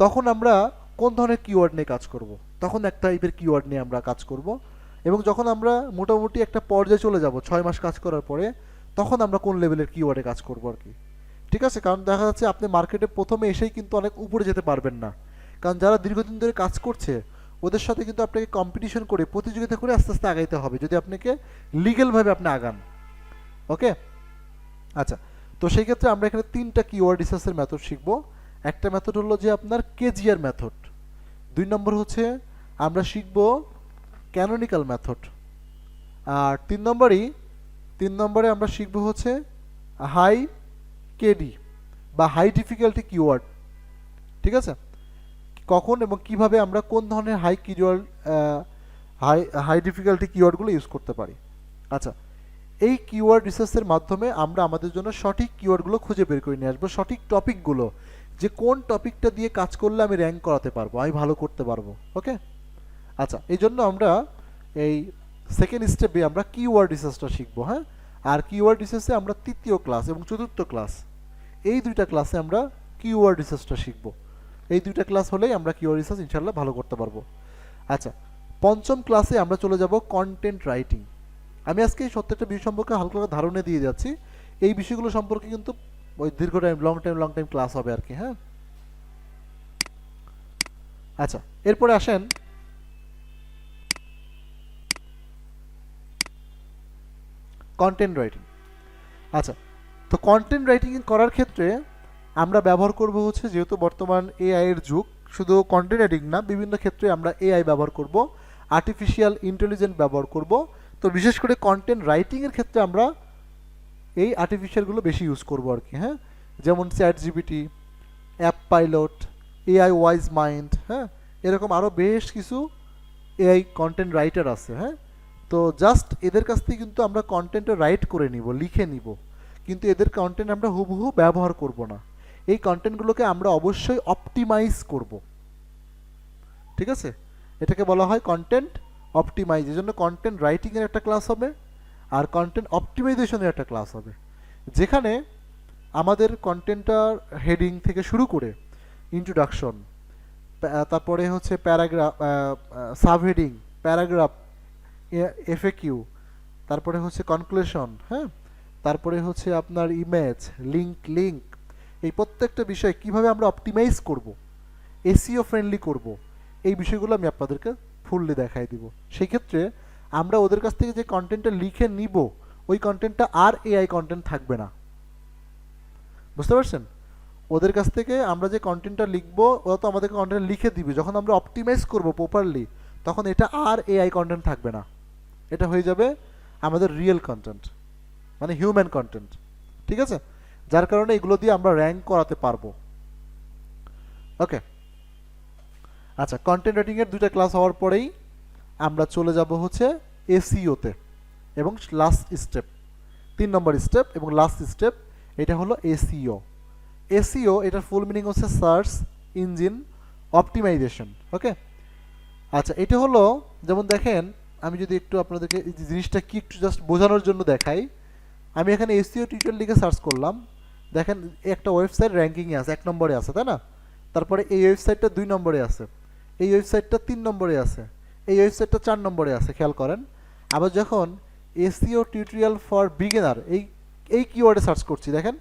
তখন আমরা কোন ধরনের কিওয়ার্ড নিয়ে কাজ করব, তখন এক টাইপের কিওয়ার্ড নিয়ে আমরা কাজ করব। এবং যখন আমরা মোটামুটি একটা পর্যায়ে চলে যাব 6 মাস কাজ করার পরে, তখন আমরা কোন লেভেলের কিওয়ার্ডে কাজ করব আর কি। ঠিক আছে, কারণ দেখা যাচ্ছে আপনি মার্কেটে প্রথমে এসেই কিন্তু অনেক উপরে যেতে পারবেন না, কারণ যারা দীর্ঘদিন ধরে কাজ করছে ওদের সাথে কিন্তু আপনাকে কম্পিটিশন করে প্রতিযোগিতা করে আস্তে আস্তে আগাইতে হবে যদি আপনাকে লিগ্যালভাবে আপনি আগান। ওকে, আচ্ছা, তো সেই ক্ষেত্রে আমরা এখানে 3টা কিওয়ার্ড রিসার্চের মেথড শিখব। একটা মেথড হলো যে আপনার কেজিআর মেথড, 2 নম্বর হচ্ছে আমরা শিখব ক্যানোনিক্যাল মেথড, আর 3 নম্বরে আমরা শিখব হচ্ছে হাই কেডি বা হাই ডিফিকাল্টি কিওয়ার্ড। ঠিক আছে, কখন এবং কিভাবে আমরা কোন ধরনের high keyword high high difficulty কিওয়ার্ডগুলো ইউজ করতে পারি। আচ্ছা, এই কিওয়ার্ড রিসার্চের মাধ্যমে আমরা আমাদের জন্য সঠিক কিওয়ার্ডগুলো খুঁজে বের করে নিয়ে আসবো, সঠিক টপিকগুলো, যে কোন টপিকটা দিয়ে কাজ করলে আমি র্যাঙ্ক করাতে পারবো, আমি ভালো করতে পারবো। ওকে, আচ্ছা, এই জন্য আমরা এই সেকেন্ড স্টেপে আমরা কিওয়ার্ড রিসার্চটা শিখবো। হ্যাঁ, আর কিওয়ার্ড রিসার্চে আমরা 3য় ক্লাস এবং 4র্থ ক্লাস, এই 2টা ক্লাসে আমরা কিওয়ার্ড রিসার্চটা শিখবো। এই 2টা ক্লাস হলেই আমরা কিওয়ার্ড রিসার্চ ইনশাল্লাহ ভালো করতে পারবো। আচ্ছা, 5ম ক্লাসে আমরা চলে যাব কন্টেন্ট রাইটিং। আমি আজকে এই প্রত্যেকটা বিষয় সম্পর্কে হালকা ধারণা দিয়ে যাচ্ছি, এই বিষয়গুলো সম্পর্কে কিন্তু ওই দীর্ঘ টাইম লং টাইম ক্লাস হবে আর কি। হ্যাঁ, আচ্ছা, এরপরে আসেন কন্টেন্ট রাইটিং। আচ্ছা, তো কন্টেন্ট রাইটিং করার ক্ষেত্রে আমরা ব্যবহার করব হচ্ছে, যেহেতু বর্তমান এআই এর যুগ, শুধু কন্টেন্ট রাইটিং না, বিভিন্ন ক্ষেত্রে আমরা এআই ব্যবহার করব, আর্টিফিশিয়াল ইন্টেলিজেন্স ব্যবহার করব। তো বিশেষ করে কন্টেন্ট রাইটিংয়ের ক্ষেত্রে আমরা এই আর্টিফিশিয়ালগুলো বেশি ইউজ করব আর কি। হ্যাঁ, যেমন chat GPT, app pilot, AI wise mind, হ্যাঁ, এরকম আরও বেশ কিছু এআই কন্টেন্ট রাইটার আছে। হ্যাঁ, তো জাস্ট এদের কাছ থেকে কিন্তু আমরা কন্টেন্টটা রাইট করে নিব, লিখে নিব, কিন্তু এদের কন্টেন্ট আমরা হুবহু ব্যবহার করব না। এই কন্টেন্টগুলোকে আমরা অবশ্যই অপটিমাইজ করব। ঠিক আছে, এটাকে বলা হয় কন্টেন্ট অপটিমাইজ। এই জন্য কন্টেন্ট রাইটিংয়ের একটা ক্লাস হবে আর কন্টেন্ট অপটিমাইজেশনের একটা ক্লাস হবে, যেখানে আমাদের কন্টেন্টটার হেডিং থেকে শুরু করে ইন্ট্রোডাকশন, তারপরে হচ্ছে প্যারাগ্রাফ, সাবহেডিং, প্যারাগ্রাফ, এফএকিউ, তারপরে হচ্ছে কনক্লুশন, হ্যাঁ, তারপরে হচ্ছে আপনার ইমেজ, লিঙ্ক, এই প্রত্যেকটা বিষয় কিভাবে আমরা অপটিমাইজ করব, এসইও ফ্রেন্ডলি করব, এই বিষয়গুলো আমি আপনাদেরকে ফুললি দেখাই দিব। সেই ক্ষেত্রে আমরা ওদের কাছ থেকে যে কন্টেন্টটা লিখে নিব, ওই কন্টেন্টটা আর এআই কন্টেন্ট থাকবে না। বুঝতে পারছেন? ওদের কাছ থেকে আমরা যে কন্টেন্টটা লিখবো, ওরা তো আমাদেরকে কন্টেন্ট লিখে দিবে, যখন আমরা অপটিমাইজ করব প্রপারলি, তখন এটা আর এআই কন্টেন্ট থাকবে না, এটা হয়ে যাবে আমাদের রিয়েল কন্টেন্ট, মানে হিউম্যান কন্টেন্ট। ঠিক আছে, যার কারণে এগুলো দিয়ে আমরা র্যাঙ্ক করাতে পারবো। ওকে, আচ্ছা, কন্টেন্ট রাইটিংয়ের 2টা ক্লাস হওয়ার পরেই আমরা চলে যাব হচ্ছে এসইওতে, এবং লাস্ট স্টেপ, 3 নম্বর স্টেপ এবং লাস্ট স্টেপ, এটা হলো এসইও। এসইও এটার ফুল মিনিং হচ্ছে সার্চ ইঞ্জিন অপটিমাইজেশন। ওকে, আচ্ছা, এটা হলো, যেমন দেখেন, আমি যদি একটু আপনাদেরকে এই জিনিসটা কি একটু জাস্ট বোঝানোর জন্য দেখাই, আমি এখানে এসইও টিউটোরিয়াল লিখে সার্চ করলাম, দেখেন একটা ওয়েবসাইট র্যাঙ্কিংয়ে আছে, 1 নম্বরে আছে, তাই না? তারপরে এই ওয়েবসাইটটা 2 নম্বরে আছে, এই ওয়েবসাইটটা 3 নম্বরে আছে, এই ওয়েবসাইটটা 4 নম্বরে আছে, খেয়াল করেন। আবার যখন এসইও টিউটোরিয়াল ফর বিগিনার এই কিওয়ার্ডে সার্চ করছি, দেখেন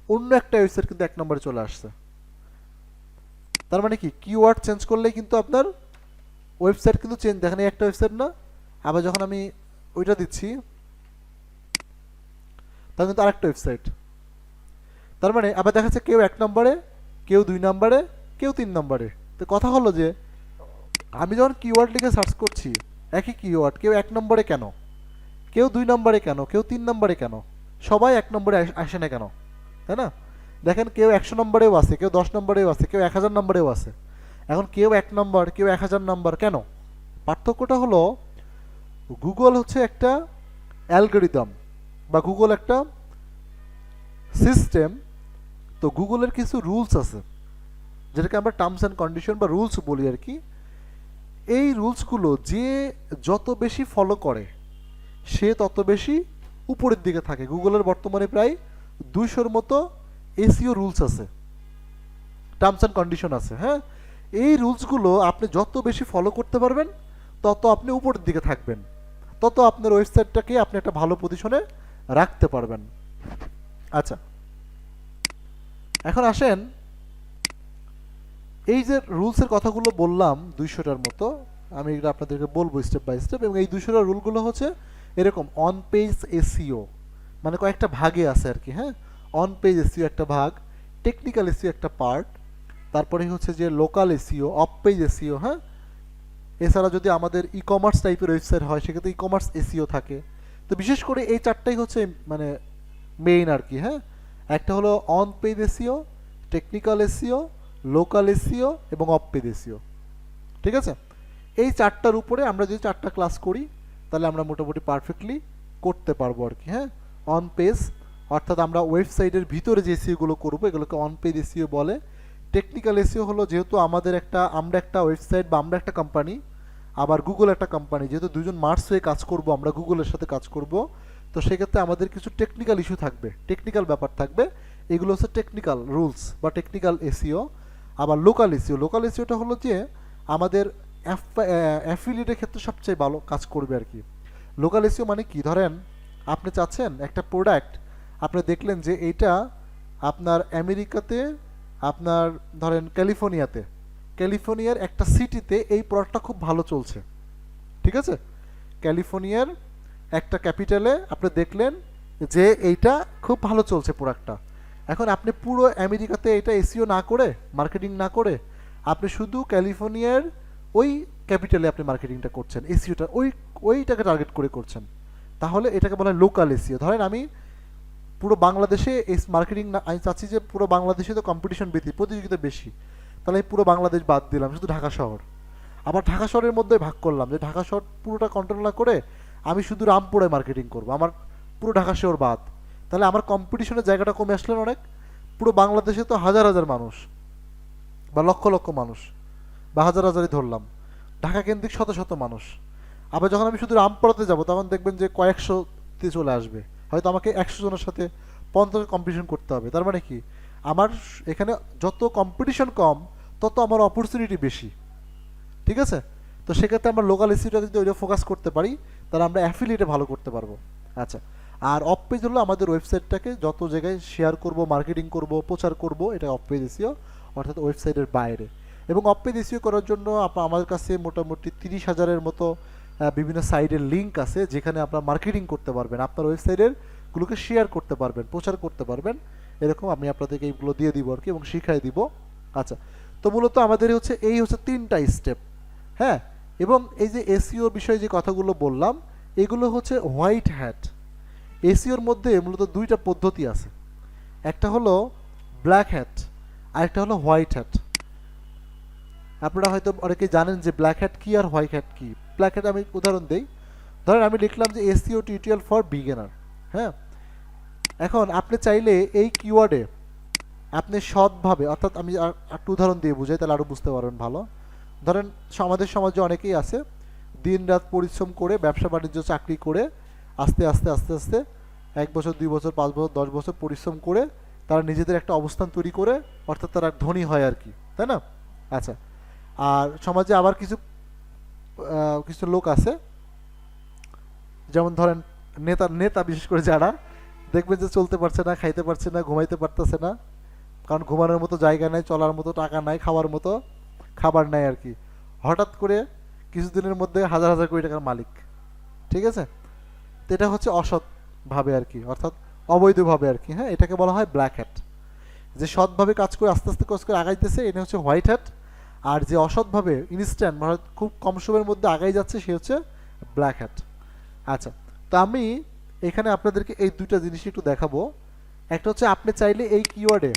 অন্য একটা ওয়েবসাইট কিন্তু 1 নম্বরে চলে আসছে। তার মানে কি, কিওয়ার্ড চেঞ্জ করলেই কিন্তু আপনার ওয়েবসাইট কিন্তু চেঞ্জ, দেখেন এই একটা ওয়েবসাইট না, আবার যখন আমি ওইটা দিচ্ছি তখন কিন্তু আরেকটা ওয়েবসাইট। তার মানে আবার দেখা যাচ্ছে কেউ 1 নম্বরে, কেউ 2 নম্বরে, কেউ 3 নম্বরে। তো কথা হলো যে আমি যখন কিওয়ার্ড লিখে সার্চ করছি, একই কিওয়ার্ড কেউ 1 নম্বরে কেন, কেউ 2 নম্বরে কেন, কেউ 3 নম্বরে কেন, সবাই 1 নম্বরে আসে না কেন, তাই না? দেখেন কেউ 100 নম্বরেও আছে, কেউ 10 নম্বরেও আছে, কেউ 1000 নম্বরেও আছে। এখন কেউ 1 নম্বর, কেউ 1000 নম্বর কেন? পার্থক্যটা হলো গুগল হচ্ছে একটা অ্যালগরিদম বা গুগল একটা সিস্টেম। তো গুগলের কিছু রুলস আছে, যেটাকে আমরা টার্মস অ্যান্ড কন্ডিশন বা রুলস বলি আর কি। এই রুলসগুলো যে যত বেশি ফলো করে সে তত বেশি উপরের দিকে থাকে। গুগলের বর্তমানে প্রায় 200-র মতো এসইও রুলস আছে, টার্মস অ্যান্ড কন্ডিশন আছে। হ্যাঁ, এই রুলসগুলো আপনি যত বেশি ফলো করতে পারবেন তত আপনি উপরের দিকে থাকবেন, তত আপনার ওয়েবসাইটটাকে আপনি একটা ভালো পজিশনে রাখতে পারবেন। আচ্ছা, এখন আসেন এই যে রুলসের কথাগুলো বললাম 200টার মতো, আমি এটা আপনাদেরকে বলবো স্টেপ বাই স্টেপ। এবং এই 200টা রুলগুলো হচ্ছে এরকম অন পেজ এসইও, মানে কয়েকটা ভাগে আছে আর কি। হ্যাঁ, অন পেজ এসইও একটা ভাগ, টেকনিক্যাল এসইও একটা পার্ট, তারপরে হচ্ছে যে local SEO, of page SEO. হ্যাঁ, এছাড়া যদি আমাদের ই কমার্স টাইপের ওয়েবসাইট হয় সেক্ষেত্রে ই কমার্স এসইও থাকে। তো বিশেষ করে এই চারটাই হচ্ছে মানে মেইন আর কি। হ্যাঁ, একটা হলো on page SEO, technical SEO, local SEO এবং অফ পেজ এসইও। ঠিক আছে, এই চারটার উপরে আমরা যদি চারটা ক্লাস করি তাহলে আমরা মোটামুটি পারফেক্টলি করতে পারবো আর কি। হ্যাঁ, অন পেজ অর্থাৎ আমরা ওয়েবসাইটের ভিতরে যে এসইওগুলো করবো এগুলোকে অন পেজ এসইও বলে। টেকনিক্যাল এসইও হলো যেহেতু আমরা একটা ওয়েবসাইট বা আমরা একটা কোম্পানি, আবার গুগল একটা কোম্পানি, যেহেতু দুজন মার্স হয়ে কাজ করব, আমরা গুগলের সাথে কাজ করব, তো সেক্ষেত্রে আমাদের কিছু টেকনিক্যাল ইস্যু থাকবে, টেকনিক্যাল ব্যাপার থাকবে। এগুলো হচ্ছে টেকনিক্যাল রুলস বা টেকনিক্যাল এসইও। আবার লোকাল এসইও, লোকাল এসইওটা হলো যে আমাদের অ্যাফিলিয়েটের ক্ষেত্রে সবচেয়ে ভালো কাজ করবে আর কি। লোকাল এসইও মানে কি, ধরেন আপনি চাচ্ছেন একটা প্রোডাক্ট, আপনি দেখলেন যে এইটা আপনার আমেরিকাতে, আপনার ধরেন ক্যালিফোর্নিয়ার একটা সিটিতে এই প্রোডাক্টটা খুব ভালো চলছে। ঠিক আছে, ক্যালিফোর্নিয়ার একটা ক্যাপিটালে আপনি দেখলেন যে এইটা খুব ভালো চলছে প্রোডাক্টটা। এখন আপনি পুরো আমেরিকাতে এটা এসইও না করে, মার্কেটিং না করে, আপনি শুধু ক্যালিফোর্নিয়ার ওই ক্যাপিটালে আপনি মার্কেটিংটা করছেন, এসইওটা ওইটাকে টার্গেট করে করছেন, তাহলে এটাকে বলা হয় লোকাল এসইও। ধরেন আমি পুরো বাংলাদেশে এই মার্কেটিং না, আমি চাচ্ছি যে পুরো বাংলাদেশে তো কম্পিটিশন বেশি, প্রতিযোগিতা বেশি, তাহলে আমি পুরো বাংলাদেশ বাদ দিলাম, শুধু ঢাকা শহর। আবার ঢাকা শহরের মধ্যে ভাগ করলাম যে ঢাকা শহর পুরোটা কন্ট্রোল না করে আমি শুধু রামপুরে মার্কেটিং করব, আমার পুরো ঢাকা শহর বাদ। তাহলে আমার কম্পিটিশনের জায়গাটা কমে আসলেন অনেক। পুরো বাংলাদেশে তো হাজার হাজার মানুষ বা লক্ষ লক্ষ মানুষ বা হাজার হাজারই ধরলাম, ঢাকা কেন্দ্রিক শত শত মানুষ। আবার যখন আমি শুধু রামপুরাতে যাব তখন দেখবেন যে কয়েকশোতে চলে আসবে, হয়তো আমাকে 100 জনের সাথে 50 কম্পিটিশন করতে হবে। তার মানে কি, আমার এখানে যত কম্পিটিশন কম তত আমার অপরচুনিটি বেশি। ঠিক আছে, তো সেক্ষেত্রে আমরা লোকাল এসইটা যদি ওইটা ফোকাস করতে পারি তাহলে আমরা অ্যাফিলিয়েটে ভালো করতে পারবো। আচ্ছা, আর অফ পেজ হলো আমাদের ওয়েবসাইটটাকে যত জায়গায় শেয়ার করব, মার্কেটিং করব, প্রচার করব, এটা অফ পেজ এসইও, অর্থাৎ ওয়েবসাইটের বাইরে। এবং অফ পেজ এসইও করার জন্য আমাদের কাছে মোটামুটি 30,000-এর মতো বিভিন্ন সাইটের লিঙ্ক আছে যেখানে আপনারা মার্কেটিং করতে পারবেন, আপনার ওয়েবসাইটের গুলোকে শেয়ার করতে পারবেন, প্রচার করতে পারবেন। এরকম আমি আপনাদেরকে এইগুলো দিয়ে দিব আর কি এবং শিখাই দিব। আচ্ছা, তো মূলত আমাদের হচ্ছে এই হচ্ছে 3টা স্টেপ। হ্যাঁ, এবং এই যে এসইও বিষয়ে যে কথাগুলো বললাম এগুলো হচ্ছে হোয়াইট হ্যাট। এসইওর মধ্যে মূলত 2টা পদ্ধতি আছে, একটা হলো ব্ল্যাক হ্যাট আর একটা হলো হোয়াইট হ্যাট। আপনারা হয়তো অনেকেই জানেন যে ব্ল্যাক হ্যাট কী আর হোয়াইট হ্যাট কী। ব্ল্যাক হ্যাট আমি উদাহরণ দেই, ধরেন আমি লিখলাম যে এসইও টিউটোরিয়াল ফর বিগিনার। হ্যাঁ, এখন আপনি চাইলে এই কিওয়ার্ডে আপনি সৎভাবে, অর্থাৎ আমি একটু উদাহরণ দিয়ে বুঝাই তাহলে আরও বুঝতে পারবেন ভালো। ধরেন আমাদের সমাজে অনেকেই আছে দিন রাত পরিশ্রম করে, ব্যবসা বাণিজ্য চাকরি করে, আস্তে আস্তে আস্তে আস্তে 1 বছর 2 বছর 5 বছর 10 বছর পরিশ্রম করে তারা নিজেদের একটা অবস্থান তৈরি করে, অর্থাৎ তারা ধনী হয় আর কি, তাই না? আচ্ছা, আর সমাজে আবার কিছু কিছু লোক আছে, যেমন ধরেন নেতা নেতা বিশেষ করে যারা দেখবেন যে চলতে পারছে না, খাইতে পারছে না, ঘুমাইতে পারতেছে না, কারণ ঘুমানোর মতো জায়গা নাই, চলার মতো টাকা নাই, খাওয়ার মতো খাবার নাই আর কি। হঠাৎ করে কিছুদিনের মধ্যে হাজার হাজার কোটি টাকার মালিক। ঠিক আছে, তো এটা হচ্ছে অসৎভাবে আর কি, অর্থাৎ অবৈধভাবে আর কি। হ্যাঁ, এটাকে বলা হয় ব্ল্যাক হ্যাট। যে সৎভাবে কাজ করে আস্তে আস্তে কাজ করে আগাইতেছে এটা হচ্ছে হোয়াইট হ্যাট, আর যে অসৎভাবে ইনস্ট্যান্ট মানে খুব কম সময়ের মধ্যে আগাই যাচ্ছে সে হচ্ছে ব্ল্যাক হ্যাট। আচ্ছা, তো আমি এখানে আপনাদেরকে এই দুইটা জিনিস একটু দেখাবো। একটা হচ্ছে আপনি চাইলে এই কিওয়ার্ডে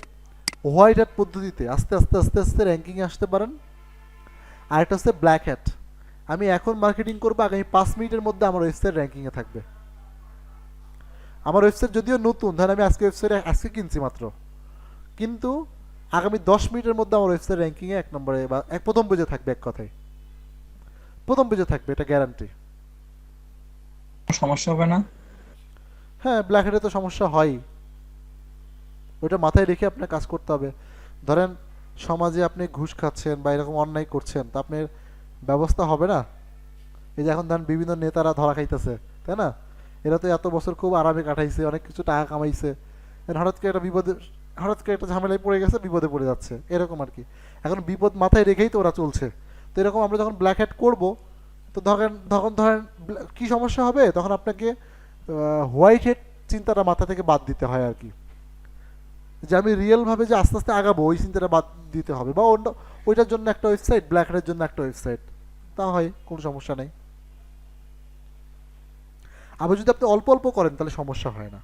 হোয়াইট হ্যাট পদ্ধতিতে আস্তে আস্তে আস্তে আস্তে র্যাঙ্কিংয়ে আসতে পারেন। আর একটা হচ্ছে ব্ল্যাক হ্যাট, আমি এখন মার্কেটিং করবো, আগামী 5 মিনিটের মধ্যে আমার ওয়েবসাইট র্যাঙ্কিংয়ে থাকবে। আমার ওয়েবসাইট যদিও নতুন, ধরেন আমি আজকে ওয়েবসাইটে আজকে কিনছি মাত্র, কিন্তু আগামী 10 মিনিটের মধ্যে আমার ওয়েবসাইট র্যাঙ্কিংয়ে 1 নম্বরে বা প্রথম পেজে থাকবে। এক কথায় প্রথম পেজে থাকবে, এটা গ্যারান্টি। সমস্যা হবে না? হ্যাঁ, ব্ল্যাক হ্যাটে তো সমস্যা হয়, ওইটা মাথায় রেখে আপনার কাজ করতে হবে। ধরেন সমাজে আপনি ঘুষ খাচ্ছেন বা এরকম অন্যায় করছেন, তা আপনার ব্যবস্থা হবে না। এই যে এখন ধরেন বিভিন্ন নেতারা ধরা খাইতেছে, তাই না? এরা তো এত বছর খুব আরামে কাটাইছে, অনেক কিছু টাকা কামাইছে, হঠাৎ করে একটা বিপদে, হঠাৎ করে একটা ঝামেলায় পড়ে গেছে, বিপদে পড়ে যাচ্ছে, এরকম আর কি। এখন বিপদ মাথায় রেখেই তো ওরা চলছে। তো এরকম আমরা যখন ব্ল্যাক হ্যাট করবো, তো ধরেন কি সমস্যা হবে, তখন আপনাকে হোয়াইট হেড চিন্তাটা মাথা থেকে বাদ দিতে হয় আর কি। যে আমি রিয়েলভাবে যে আস্তে আস্তে আগাবো, ওই চিন্তাটা বাদ দিতে হবে, বা অন্য ওইটার জন্য একটা ওয়েবসাইট, ব্ল্যাক হ্যাটের জন্য একটা ওয়েবসাইট, তা হয়, কোনো সমস্যা নেই। আবার যদি আপনি অল্প অল্প করেন তাহলে সমস্যা হয় না।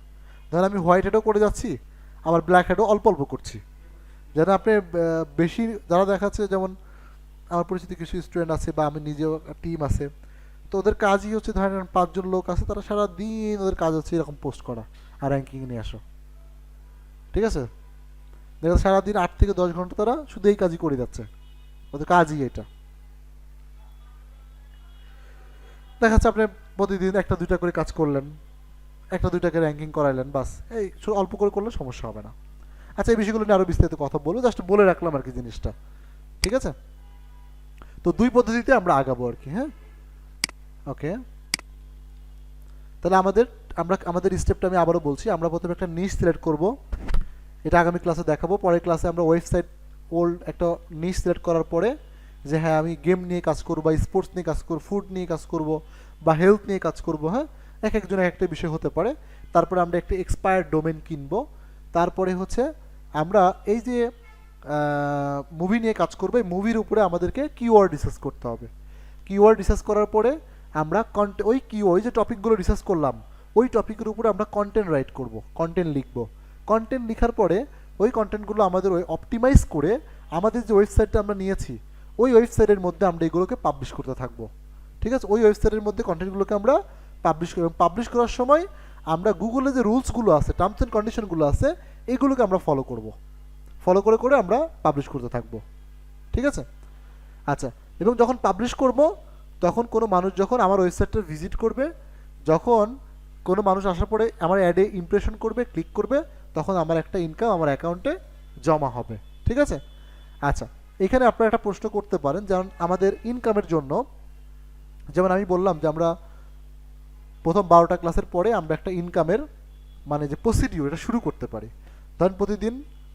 ধরেন আমি হোয়াইট হেডও করে যাচ্ছি, আবার ব্ল্যাক হেডও অল্প অল্প করছি, যেন আপনি বেশি, যারা দেখাচ্ছে, যেমন আমার পরিচিত কিছু স্টুডেন্ট আছে বা আমি নিজেও টিম আছে, তো ওদের কাজই হচ্ছে, ধরেন 5 জন লোক আছে, তারা সারা দিন ওদের কাজ হচ্ছে এরকম পোস্ট করা আর র্যাঙ্কিং নিয়ে আসো, ঠিক আছে? দেখা যাচ্ছে সারাদিন 8 থেকে 10 ঘন্টা তারা শুধু এই কাজই করে যাচ্ছে, ওদের কাজই এটা। দেখা যাচ্ছে আপনি প্রতিদিন একটা দুইটা করে কাজ করলেন, একটা দুইটাকে র্যাঙ্কিং করাইলেন, বাস এই অল্প করে করলে সমস্যা হবে না। আচ্ছা, এই বিষয়গুলো নিয়ে আরও বিস্তারিত কথা বলবো, জাস্ট বলে রাখলাম আর কি জিনিসটা, ঠিক আছে? তো দুই পদ্ধতিতে আমরা আগাবো আর কি, হ্যাঁ, ওকে। তাহলে আমাদের স্টেপটা আমি আবারও বলছি, আমরা প্রথমে একটা নিশ সিলেক্ট করব, এটা আগামী ক্লাসে দেখাবো। পরের ক্লাসে আমরা ওয়েবসাইট ওল্ড একটা নিশ সিলেক্ট করার পরে, যে হ্যাঁ আমি গেম নিয়ে কাজ করবো, বা স্পোর্টস নিয়ে কাজ করবো, ফুড নিয়ে কাজ করব, বা হেলথ নিয়ে কাজ করব, হ্যাঁ, এক একজনের একটা বিষয় হতে পারে। তারপরে আমরা একটা এক্সপায়ার্ড ডোমেন কিনবো। তারপরে হচ্ছে আমরা এই যে মুভি নিয়ে কাজ করবো, এই মুভির উপরে আমাদেরকে কিওয়ার্ড রিসার্চ করতে হবে। কিওয়ার্ড রিসার্চ করার পরে আমরা ওই যে টপিকগুলো রিসার্চ করলাম, ওই টপিকের উপরে আমরা কন্টেন্ট রাইট করব, কন্টেন্ট লিখব। কন্টেন্ট লিখার পরে ওই কন্টেন্টগুলো আমাদের ওই অপটিমাইজ করে আমাদের যে ওয়েবসাইটটা আমরা নিয়েছি, ওই ওয়েবসাইটের মধ্যে আমরা এগুলোকে পাবলিশ করতে থাকবো, ঠিক আছে? ওই ওয়েবসাইটের মধ্যে কন্টেন্টগুলোকে আমরা পাবলিশ করার সময় আমরা গুগলে যে রুলসগুলো আছে, টার্মস অ্যান্ড কন্ডিশনগুলো আছে, এইগুলোকে আমরা ফলো করব, ফলো করে করে আমরা পাবলিশ করতে থাকবো, ঠিক আছে? আচ্ছা, এবং যখন পাবলিশ করব, তখন কোনো মানুষ যখন আমার ওয়েবসাইটটা ভিজিট করবে, যখন কোনো মানুষ আসার পরে আমার অ্যাডে ইমপ্রেশন করবে, ক্লিক করবে, তখন আমার একটা ইনকাম আমার অ্যাকাউন্টে জমা হবে, ঠিক আছে? আচ্ছা, এখানে আপনারা একটা প্রশ্ন করতে পারেন, যেমন আমাদের ইনকামের জন্য, যেমন আমি বললাম যে আমরা প্রথম 12টা ক্লাসের পরে আমরা একটা ইনকামের মানে যে প্রসিডিউর, এটা শুরু করতে পারি। ধরেন প্রতিদিন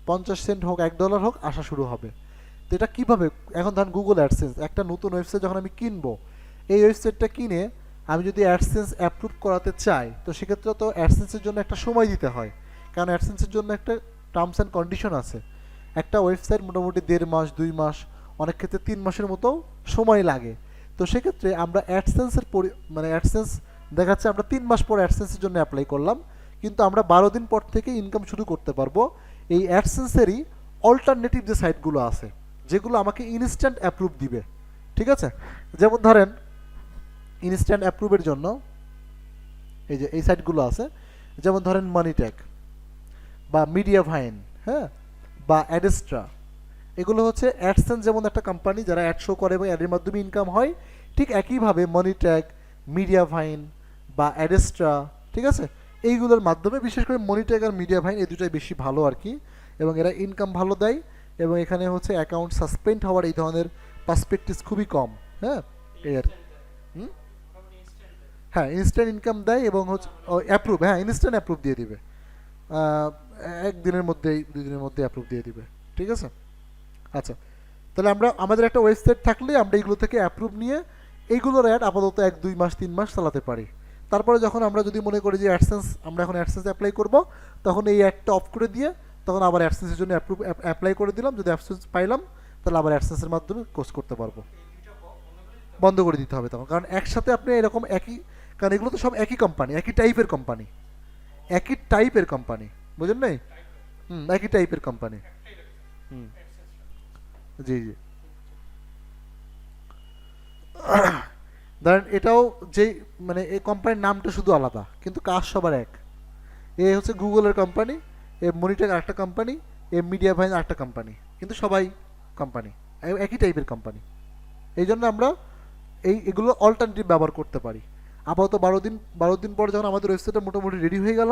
50 সেন্ট হোক, $1 হোক, আসা শুরু হবে। তো এটা কীভাবে, এখন ধরেন গুগল অ্যাডসেন্স একটা নতুন ওয়েবসাইট যখন আমি কিনবো, এই ওয়েবসাইটটা কিনে আমি যদি অ্যাডসেন্স অ্যাপ্রুভ করাতে চাই, তো সেক্ষেত্রে তো অ্যাডসেন্সের জন্য একটা সময় দিতে হয়, কারণ অ্যাডসেন্সের জন্য একটা টার্মস অ্যান্ড কন্ডিশন আছে। একটা ওয়েবসাইট মোটামুটি 1.5 মাস 2 মাস, অনেক ক্ষেত্রে 3 মাসের মতো সময় লাগে। তো সেক্ষেত্রে আমরা মানে অ্যাডসেন্স দেখাচ্ছে আমরা 3 মাস পর অ্যাডসেন্সের জন্য অ্যাপ্লাই করলাম, কিন্তু আমরা 12 দিন পর থেকে ইনকাম শুরু করতে পারবো এই অ্যাডসেন্সেরই অল্টারনেটিভ যে সাইটগুলো আছে, যেগুলো আমাকে ইনস্ট্যান্ট অ্যাপ্রুভ দিবে, ঠিক আছে? যেমন ধরেন ইনস্ট্যান্ট অ্যাপ্রুভের জন্য এই যে এই সাইটগুলো আছে, যেমন ধরেন মানিট্যাগ বা মিডিয়া ভাইন, হ্যাঁ, বা অ্যাডেস্ট্রা। এগুলো হচ্ছে অ্যাডসেন্স যেমন একটা কোম্পানি যারা অ্যাড শো করে এবং অ্যাডের মাধ্যমে ইনকাম হয়, ঠিক একইভাবে মানিট্যাগ, মিডিয়া ভাইন বা অ্যাডেস্ট্রা, ঠিক আছে, এইগুলোর মাধ্যমে, বিশেষ করে মনিট্যাগ আর মিডিয়া ভাইন এই দুটাই বেশি ভালো আর কি, এবং এরা ইনকাম ভালো দেয়, এবং এখানে হচ্ছে অ্যাকাউন্ট সাসপেন্ড হওয়ার এই ধরনের পার্সপেক্টিভ খুবই কম, হ্যাঁ, এই আর হুম, হ্যাঁ, ইনস্ট্যান্ট ইনকাম দেয় এবং হচ্ছে অ্যাপ্রুভ, হ্যাঁ, ইনস্ট্যান্ট অ্যাপ্রুভ দিয়ে দিবে, আহ, একদিনের মধ্যেই 2 দিনের মধ্যে অ্যাপ্রুভ দিয়ে দিবে, ঠিক আছে? আচ্ছা, তাহলে আমাদের একটা ওয়েবসাইট থাকলে আমরা এইগুলো থেকে অ্যাপ্রুভ নিয়ে এইগুলোর অ্যাড আপাতত 1 2 মাস 3 মাস চালাতে পারি। তারপরে যখন আমরা যদি মনে করি যে আমরা এখন অ্যাডসেন্স অ্যাপ্লাই করব, তখন এই অ্যাডটা অফ করে দিয়ে তখন আবার অ্যাডসেন্সের জন্য অ্যাপ্লাই করে দিলাম, যদি অ্যাডসেন্স পাইলাম তাহলে আবার অ্যাডসেন্সের মাধ্যমে কোর্স করতে পারবো। বন্ধ করে দিতে হবে তখন, কারণ একসাথে আপনি এরকম একই কারণ এগুলো তো সব একই কোম্পানি, একই টাইপের কোম্পানি, বুঝেন নাই? একই টাইপের কোম্পানি। হুম, জি জি। ধরেন এটাও যেই, মানে এই কোম্পানির নামটা শুধু আলাদা কিন্তু কাজ সবার এক। এ হচ্ছে গুগলের কোম্পানি, এ মনিটেক আরেকটা কোম্পানি, এ মিডিয়া ভাইন আরেকটা কোম্পানি, কিন্তু সবাই কোম্পানি, একই টাইপের কোম্পানি। এই জন্য আমরা এগুলো অল্টারনেটিভ ব্যবহার করতে পারি। আপাতত 12 দিন পর যখন আমাদের ওয়েবসাইটটা মোটামুটি রেডি হয়ে গেল,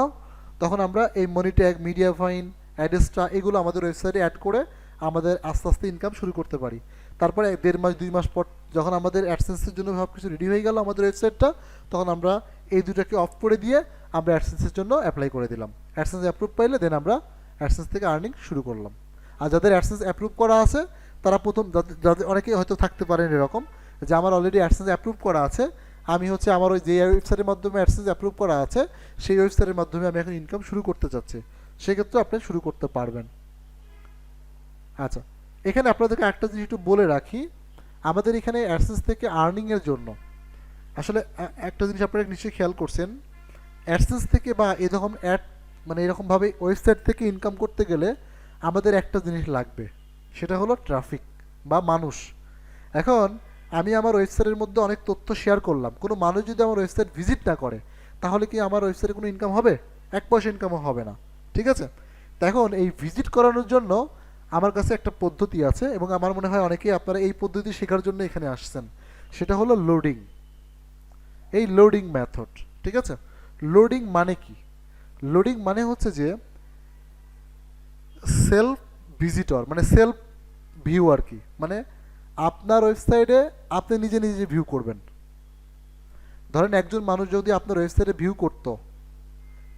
তখন আমরা এই মনিট্যাগ, মিডিয়া ফাইন, অ্যাডেস্ট্রা এগুলো আমাদের ওয়েবসাইটে অ্যাড করে আমাদের আস্তে আস্তে ইনকাম শুরু করতে পারি। তারপরে 1.5 মাস 2 মাস পর যখন আমাদের অ্যাডসেন্সের জন্য সব কিছু রেডি হয়ে গেল আমাদের ওয়েবসাইটটা, তখন আমরা এই দুটাকে অফ করে দিয়ে আমরা অ্যাডসেন্সের জন্য অ্যাপ্লাই করে দিলাম। অ্যাডসেন্স অ্যাপ্রুভ পাইলে দেন আমরা অ্যাডসেন্স থেকে আর্নিং শুরু করলাম। আর যাদের অ্যাডসেন্স অ্যাপ্রুভ করা আছে তারা প্রথম, যাদের অনেকে হয়তো থাকতে পারেন এরকম যে আমার অলরেডি অ্যাডসেন্স অ্যাপ্রুভ করা আছে, আমি হচ্ছে আমার ওই যে ওয়েবসাইটের মাধ্যমে অ্যাডসেন্স অ্যাপ্রুভ করা আছে সেই ওয়েবসাইটের মাধ্যমে আমি এখন ইনকাম শুরু করতে চাচ্ছি, সেক্ষেত্রে আপনি শুরু করতে পারবেন। আচ্ছা, এখানে আপনাদেরকে একটা জিনিস একটু বলে রাখি, আমাদের এখানে অ্যাডসেন্স থেকে আর্নিংয়ের জন্য আসলে একটা জিনিস আপনারা নিশ্চয়ই খেয়াল করছেন, অ্যাডসেন্স থেকে বা এরকম অ্যাড, মানে এরকমভাবে ওয়েবসাইট থেকে ইনকাম করতে গেলে আমাদের একটা জিনিস লাগবে, সেটা হলো ট্রাফিক বা মানুষ। এখন আমি আমার ওয়েবসাইটের মধ্যে অনেক তথ্য শেয়ার করলাম, কোনো মানুষ যদি আমার ওয়েবসাইট ভিজিট না করে তাহলে কি আমার ওয়েবসাইটে কোনো ইনকাম হবে? 1 পয়সা ইনকামও হবে না, ঠিক আছে? তো এখন এই ভিজিট করানোর জন্য আমার কাছে একটা পদ্ধতি আছে, এবং আমার মনে হয় অনেকেই আপনারা এই পদ্ধতি শেখার জন্য এখানে আসছেন, সেটা হলো লোডিং। এই লোডিং মেথড, ঠিক আছে? লোডিং মানে কি? লোডিং মানে হচ্ছে যে সেলফ ভিজিটর, মানে সেলফ ভিউ আর কি, মানে আপনার ওয়েবসাইটে আপনি নিজে নিজে ভিউ করবেন। ধরেন একজন মানুষ যদি আপনার ওয়েবসাইটে ভিউ করতো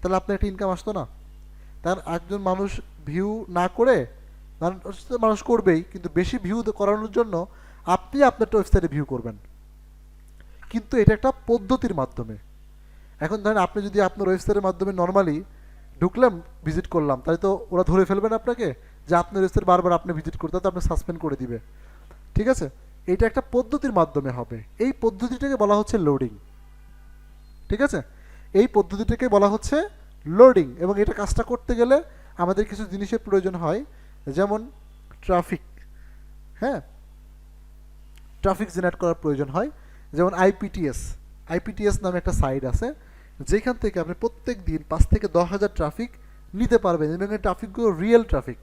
তাহলে আপনার একটা ইনকাম আসতো না? তার একজন মানুষ ভিউ না করে, মানুষ করবেই কিন্তু বেশি ভিউ করানোর জন্য আপনি আপনার ওয়েবসাইটে ভিউ করবেন, কিন্তু এটা একটা পদ্ধতির মাধ্যমে। এখন ধরেন আপনি যদি আপনার ওয়েবসাইটের মাধ্যমে নর্মালি ঢুকলাম, ভিজিট করলাম, তাহলে তো ওরা ধরে ফেলবেন আপনাকে যে আপনার ওয়েবসাইট বারবার আপনি ভিজিট করতে, তো আপনি সাসপেন্ড করে দিবে, ঠিক আছে? এটা একটা পদ্ধতির মাধ্যমে হবে, এই পদ্ধতিটাকে বলা হচ্ছে লোডিং, ঠিক আছে? এই পদ্ধতিটাকে বলা হচ্ছে লোডিং, এবং এটা কাজটা করতে গেলে আমাদের কিছু জিনিসের প্রয়োজন হয়, যেমন ট্রাফিক, হ্যাঁ, ট্রাফিক জেনারেট করার প্রয়োজন হয়। যেমন আইপিটিএস নামে একটা সাইট আছে, যেখান থেকে আপনি প্রত্যেক দিন 5 থেকে 10 হাজার ট্রাফিক নিতে পারবেন, এবং এই ট্রাফিকগুলো রিয়েল ট্রাফিক।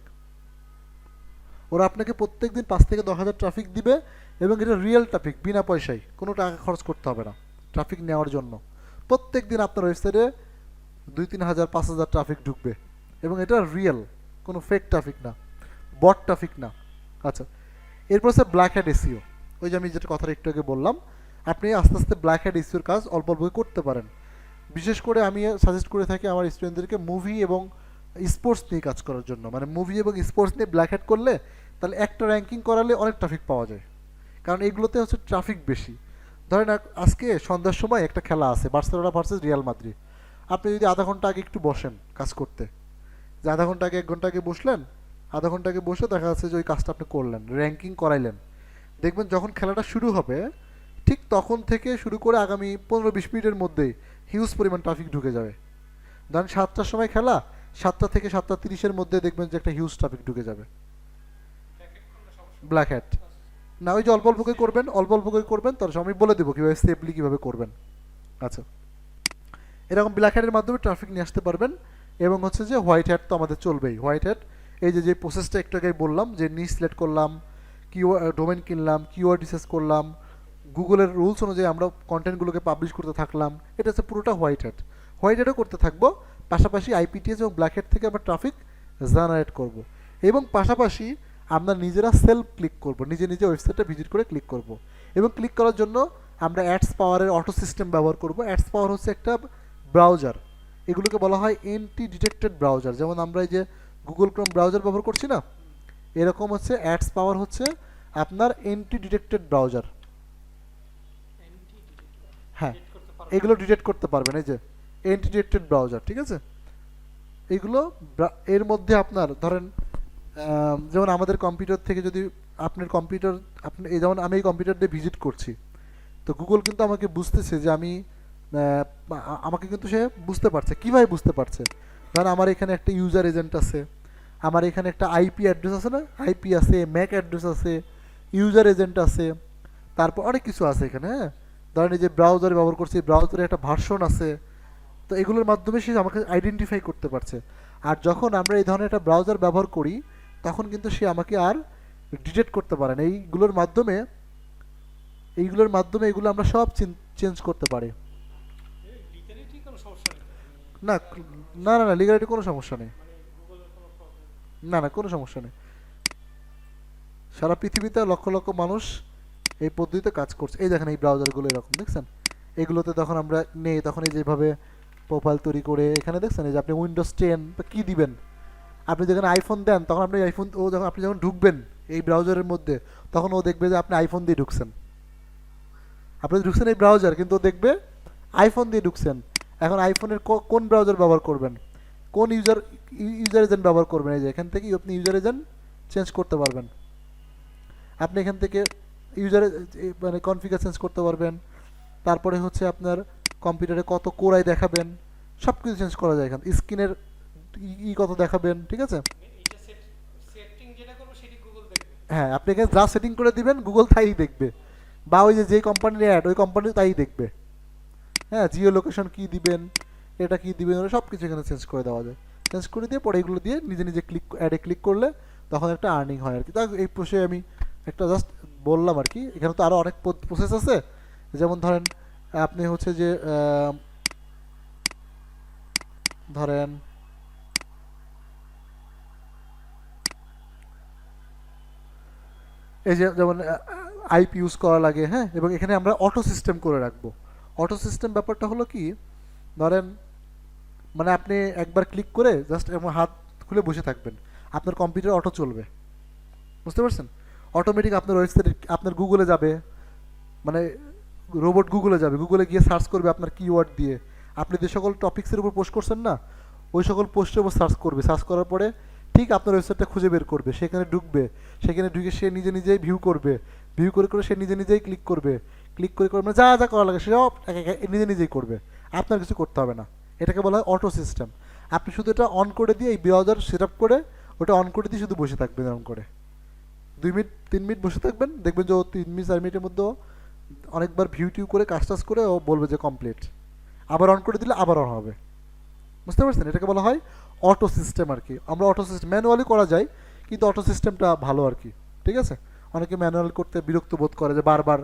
ওরা আপনাকে প্রত্যেক দিন 5 থেকে 10 হাজার ট্রাফিক দিবে, এবং এটা রিয়েল ট্রাফিক, বিনা পয়সায়, কোনো টাকা খরচ করতে হবে না ট্রাফিক নেওয়ার জন্য। প্রত্যেক দিন আপনার ওয়েবসাইটে 2-3 হাজার 5 হাজার ট্রাফিক ঢুকবে, এবং এটা রিয়েল, কোনো ফেক ট্রাফিক না, বট ট্রাফিক না। আচ্ছা, এরপর হচ্ছে ব্ল্যাক হ্যাট এসিও। ওই যে আমি যেটা কথাটা একটু আগে বললাম, আপনি আস্তে আস্তে ব্ল্যাক হ্যাট এসিওর কাজ অল্প অল্প করতে পারেন। বিশেষ করে আমি সাজেস্ট করে থাকি আমার স্টুডেন্টদেরকে মুভি এবং স্পোর্টস নিয়ে কাজ করার জন্য, মানে মুভি এবং স্পোর্টস নিয়ে ব্ল্যাক হ্যাট করলে তাহলে একটা র্যাঙ্কিং করালে অনেক ট্রাফিক পাওয়া যায়, কারণ এইগুলোতে হচ্ছে ট্রাফিক বেশি। ধরেন আজকে সন্ধ্যার সময় একটা খেলা আছে, বার্সেলোনা ভার্সেস রিয়াল মাদ্রিদ। আপনি যদি আধা ঘন্টা আগে একটু বসেন কাজ করতে, যে আধা ঘন্টা আগে 1 ঘন্টা আগে বসলেন, আধা ঘন্টা আগে বসে দেখা যাচ্ছে যে ওই কাজটা আপনি করলেন, র্যাঙ্কিং করাইলেন, দেখবেন যখন খেলাটা শুরু হবে ঠিক তখন থেকে শুরু করে আগামী 15-20 মিনিটের মধ্যেই হিউজ পরিমাণ ট্রাফিক ঢুকে যাবে। ধরেন 7টার সময় খেলা, 7টা থেকে 7টা 30-এর মধ্যে দেখবেন যে একটা হিউজ ট্রাফিক ঢুকে যাবে। ব্ল্যাক হ্যাট না, ওই যে অল্প অল্প করে করবেন, অল্প অল্প করে করবেন, তার আমি বলে দেবো কীভাবে সেফলি কীভাবে করবেন। আচ্ছা, এরকম ব্ল্যাক হ্যাটের মাধ্যমে ট্রাফিক নিয়ে আসতে পারবেন। এবং হচ্ছে যে হোয়াইট হ্যাট তো আমাদের চলবেই। হোয়াইট হ্যাট এই যে যে প্রসেসটা একটু আগে বললাম, যে নিচ সিলেক্ট করলাম, ডোমেন কিনলাম, কিওয়ার্ড রিসার্চ করলাম, গুগলের রুলস অনুযায়ী আমরা কন্টেন্টগুলোকে পাবলিশ করতে থাকলাম, এটা হচ্ছে পুরোটা হোয়াইট হ্যাট। হোয়াইট হ্যাটও করতে থাকবো, পাশাপাশি আইপিটিএস এবং ব্ল্যাক হ্যাট থেকে আমরা ট্রাফিক জেনারেট করব, এবং পাশাপাশি আমরা নিজেরা সেলফ ক্লিক করব, নিজে নিজে ওয়েবসাইটটা ভিজিট করে ক্লিক করব। এবং ক্লিক করার জন্য আমরা অ্যাডস পাওয়ারের অটো সিস্টেম ব্যবহার করব। অ্যাডস পাওয়ার হচ্ছে একটা ব্রাউজার, এগুলোকে বলা হয় এন্টি ডিটেক্টেড ব্রাউজার। যেমন আমরা এই যে গুগল ক্রোম ব্রাউজার ব্যবহার করছি না, এরকম হচ্ছে অ্যাডস পাওয়ার হচ্ছে আপনার এন্টি ডিটেক্টেড ব্রাউজার। হ্যাঁ, এগুলো ডিটেক্ট করতে পারবেন, এই যে এন্টি ডিটেক্টেড ব্রাউজার, ঠিক আছে? এগুলো এর মধ্যে আপনার ধরেন যেমন আমাদের কম্পিউটার থেকে যদি আপনার কম্পিউটার, আপনি এই যেমন আমি এই কম্পিউটার দিয়ে ভিজিট করছি, তো গুগল কিন্তু আমাকে বুঝতেছে যে আমি আমাকে কিন্তু সে বুঝতে পারছে। কীভাবে বুঝতে পারছে? ধরেন আমার এখানে একটা ইউজার এজেন্ট আছে, আমার এখানে একটা আইপি অ্যাড্রেস আছে না, আইপি আছে, ম্যাক অ্যাড্রেস আছে, ইউজার এজেন্ট আছে, তারপর অনেক কিছু আছে এখানে। হ্যাঁ, ধরেন এই যে ব্রাউজার ব্যবহার করছি, ব্রাউজারে একটা ভার্সন আছে। তো এগুলোর মাধ্যমে সে আমাকে আইডেন্টিফাই করতে পারছে। আর যখন আমরা এই ধরনের একটা ব্রাউজার ব্যবহার করি, তখন কিন্তু সে আমাকে আর ডিটেক্ট করতে পারে না। এইগুলোর মাধ্যমে এগুলো আমরা সব চেঞ্জ করতে পারি। না, না, না, না, লিগালিটি কোনো সমস্যা নেই। না, না, কোনো সমস্যা নেই। সারা পৃথিবীতে লক্ষ লক্ষ মানুষ এই পদ্ধতিতে কাজ করছে। এই দেখেন এই ব্রাউজারগুলো এরকম দেখছেন। এগুলোতে তখন আমরা নেই, তখন এই যেভাবে প্রোফাইল তৈরি করে এখানে দেখছেন এই যে আপনি উইন্ডোজ 10 বা কী দিবেন, আপনি যেখানে আইফোন দেন তখন আপনি আইফোন, ও যখন আপনি যখন ঢুকবেন এই ব্রাউজারের মধ্যে, তখন ও দেখবে যে আপনি আইফোন দিয়ে ঢুকছেন। আপনি ঢুকছেন এই ব্রাউজার, কিন্তু ও দেখবে আইফোন দিয়ে ঢুকছেন। এখন আইফোনের কোন ব্রাউজার ব্যবহার করবেন, কোন ইউজার এজেন্ট ব্যবহার করবেন, এই যে এখান থেকে আপনি ইউজার এজেন্ট চেঞ্জ করতে পারবেন। আপনি এখান থেকে ইউজার মানে কনফিগার চেঞ্জ করতে পারবেন। তারপরে হচ্ছে আপনার কম্পিউটারে কত কোরাই দেখাবেন, সব কিছু চেঞ্জ করা যায়। এখান স্ক্রিনের কত দেখাবেন, ঠিক আছে। হ্যাঁ, আপনি এখানে যা সেটিং করে দিবেন গুগল তাই দেখবে, বা ওই যে কোম্পানির অ্যাড ওই কোম্পানি তাই দেখবে। হ্যাঁ, জিও লোকেশন কী দিবেন, এটা কী দিবেন, ওরা সব কিছু এখানে চেঞ্জ করে দেওয়া যায়। চেঞ্জ করে দিয়ে পরে এগুলো দিয়ে নিজে নিজে অ্যাডে ক্লিক করলে তখন একটা আর্নিং হয় আর কি। তা এই প্রসেসে আমি একটা জাস্ট বললাম আর কি। এখানে তো আরও অনেক প্রসেস আছে। যেমন ধরেন আপনি হচ্ছে যে ধরেন এই যে যেমন আইপি ইউজ করা লাগে। হ্যাঁ, এবং এখানে আমরা অটো সিস্টেম করে রাখবো। অটো সিস্টেম ব্যাপারটা হলো কি, ধরেন মানে আপনি একবার ক্লিক করে জাস্ট এমন হাত খুলে বসে থাকবেন, আপনার কম্পিউটার অটো চলবে। বুঝতে পারছেন? অটোমেটিক আপনার ওয়েবসাইটে আপনার গুগলে যাবে, মানে রোবট গুগলে যাবে, গুগলে গিয়ে সার্চ করবে আপনার কিওয়ার্ড দিয়ে। আপনি যে সকল টপিক্সের উপর পোস্ট করছেন না, ওই সকল পোস্টের উপর সার্চ করবে। সার্চ করার পরে ঠিক আপনার ওয়েবসাইটটা খুঁজে বের করবে, সেখানে ঢুকবে। সেখানে ঢুকে সে নিজে নিজেই ভিউ করবে, ভিউ করে করে সে নিজে নিজেই ক্লিক করবে। ক্লিক করে করে মানে যা যা করা লাগে সব নিজে নিজেই করবে, আপনার কিছু করতে হবে না। এটাকে বলা হয় অটো সিস্টেম। আপনি শুধু এটা অন করে দিয়ে এই ব্রাউজার সেট আপ করে ওটা অন করে দিয়ে শুধু বসে থাকবেন এরকম করে 2 মিনিট 3 মিনিট বসে থাকবেন, দেখবেন যে ও 3 মিনিট 4 মিনিটের মধ্যে অনেকবার ভিউ টিউ করে কাজ টাজ করে ও বলবে যে কমপ্লিট। আবার অন করে দিলে আবার অন হবে। বুঝতে পারছেন? এটাকে বলা হয় অটো সিস্টেম আর কি। আমরা অটো সিস্টেম ম্যানুয়ালি করা যায়, কিন্তু অটো সিস্টেমটা ভালো আর কি। ঠিক আছে, অনেকে ম্যানুয়াল করতে বিরক্ত বোধ করে যে বারবার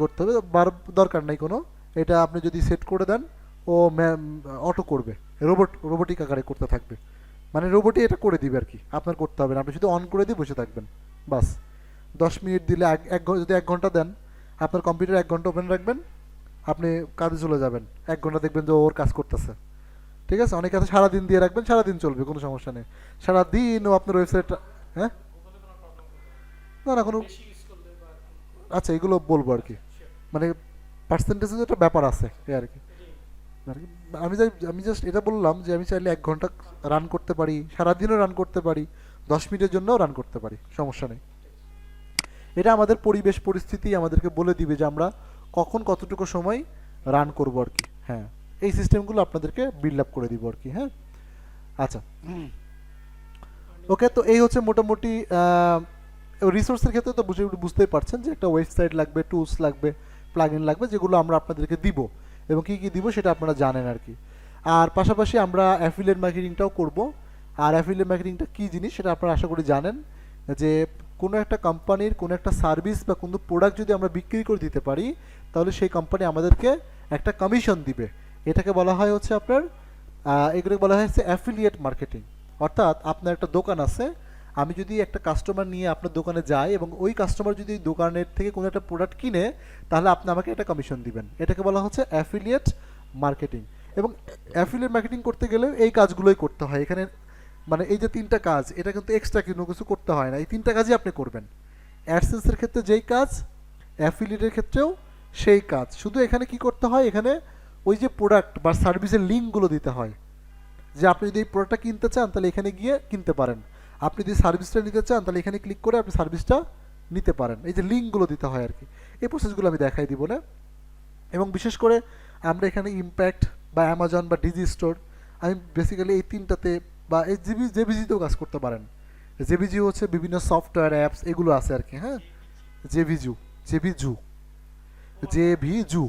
করতে হবে, দরকার নেই কোনো। এটা আপনি যদি সেট করে দেন ও অটো করবে, রোবোটিক আকারে করতে থাকবে। মানে রোবটই এটা করে দিবে আর কি, আপনার করতে হবে না। আপনি শুধু অন করে দিয়ে বসে থাকবেন বাস। 10 মিনিট দিলে যদি 1 ঘন্টা দেন, আপনার কম্পিউটার 1 ঘন্টা ওপেন রাখবেন, আপনি কাজে চলে যাবেন। 1 ঘন্টা দেখবেন যে ওর কাজ করতেছে। ঠিক আছে, অনেক কাছে সারাদিন দিয়ে রাখবেন, সারাদিন চলবে, কোনো সমস্যা নেই। সারাদিন ও আপনার ওয়েবসাইটটা। হ্যাঁ, না, না, কোনো। আচ্ছা, এগুলো বলবো আর কি, মানে পার্সেন্টেজের একটা ব্যাপার আছে এই আর কি। আর কি, আমি জাস্ট এটা বললাম যে আমি চাইলে 1 ঘন্টা রান করতে পারি, সারাদিনও রান করতে পারি, 10 মিনিটের জন্যও রান করতে পারি, সমস্যা নেই। এটা আমাদের পরিবেশ পরিস্থিতি আমাদেরকে বলে দিবে যে আমরা কখন কতটুকু সময় রান করবো আর কি। হ্যাঁ, এই সিস্টেমগুলো আপনাদেরকে বিল্ড আপ করে দিব আর কি। হ্যাঁ, আচ্ছা, ওকে। তো এই হচ্ছে মোটামুটি রিসোর্সের ক্ষেত্রে তো বুঝতেই পারছেন যে একটা ওয়েবসাইট লাগবে, টুলস লাগবে, প্লাগইন লাগবে, যেগুলো আমরা আপনাদেরকে দিব এবং কী কী দিব সেটা আপনারা জানেন আর কি। আর পাশাপাশি আমরা অ্যাফিলিয়েট মার্কেটিংটাও করব। আর অ্যাফিলিয়েট মার্কেটিংটা কী জিনিস সেটা আপনারা আশা করি জানেন, যে কোনো একটা কোম্পানির কোনো একটা সার্ভিস বা কোনো প্রোডাক্ট যদি আমরা বিক্রি করে দিতে পারি, তাহলে সেই কোম্পানি আমাদেরকে একটা কমিশন দিবে। এটাকে বলা হয় হচ্ছে আপনার এগুলোকে বলা হচ্ছে অ্যাফিলিয়েট মার্কেটিং। অর্থাৎ আপনার একটা দোকান আছে, আমি যদি একটা কাস্টমার নিয়ে আপনার দোকানে যাই এবং ওই কাস্টমার যদি দোকানের থেকে কোনো একটা প্রোডাক্ট কিনে, তাহলে আপনি আমাকে একটা কমিশন দিবেন। এটাকে বলা হচ্ছে অ্যাফিলিয়েট মার্কেটিং। এবং অ্যাফিলিয়েট মার্কেটিং করতে গেলেও এই কাজগুলোই করতে হয় এখানে। মানে এই যে 3টা কাজ, এটা কিন্তু এক্সট্রা কোনো কিছু করতে হয় না, এই 3টা কাজই আপনি করবেন। অ্যাডসেন্সের ক্ষেত্রে যেই কাজ, অ্যাফিলিয়েটের ক্ষেত্রেও সেই কাজ। শুধু এখানে কি করতে হয়, এখানে ওই যে প্রোডাক্ট বা সার্ভিসের লিঙ্কগুলো দিতে হয়, যে আপনি যদি এই প্রোডাক্টটা কিনতে চান তাহলে এখানে গিয়ে কিনতে পারেন, আপনি যদি সার্ভিসটা নিতে চান তাহলে এখানে ক্লিক করে আপনি সার্ভিসটা নিতে পারেন। এই যে লিঙ্কগুলো দিতে হয় আর কি, এই প্রসেসগুলো আমি দেখাই দিব না। এবং বিশেষ করে আমরা এখানে ইম্প্যাক্ট বা অ্যামাজন বা ডিজি স্টোর, আমি বেসিক্যালি এই তিনটাতে বা এই জেবিজিতেও কাজ করতে পারেন। জেবিজি হচ্ছে বিভিন্ন সফটওয়্যার অ্যাপস এগুলো আছে আর কি, হ্যাঁ। জেভিজু, জেভিজু, জেভিজু,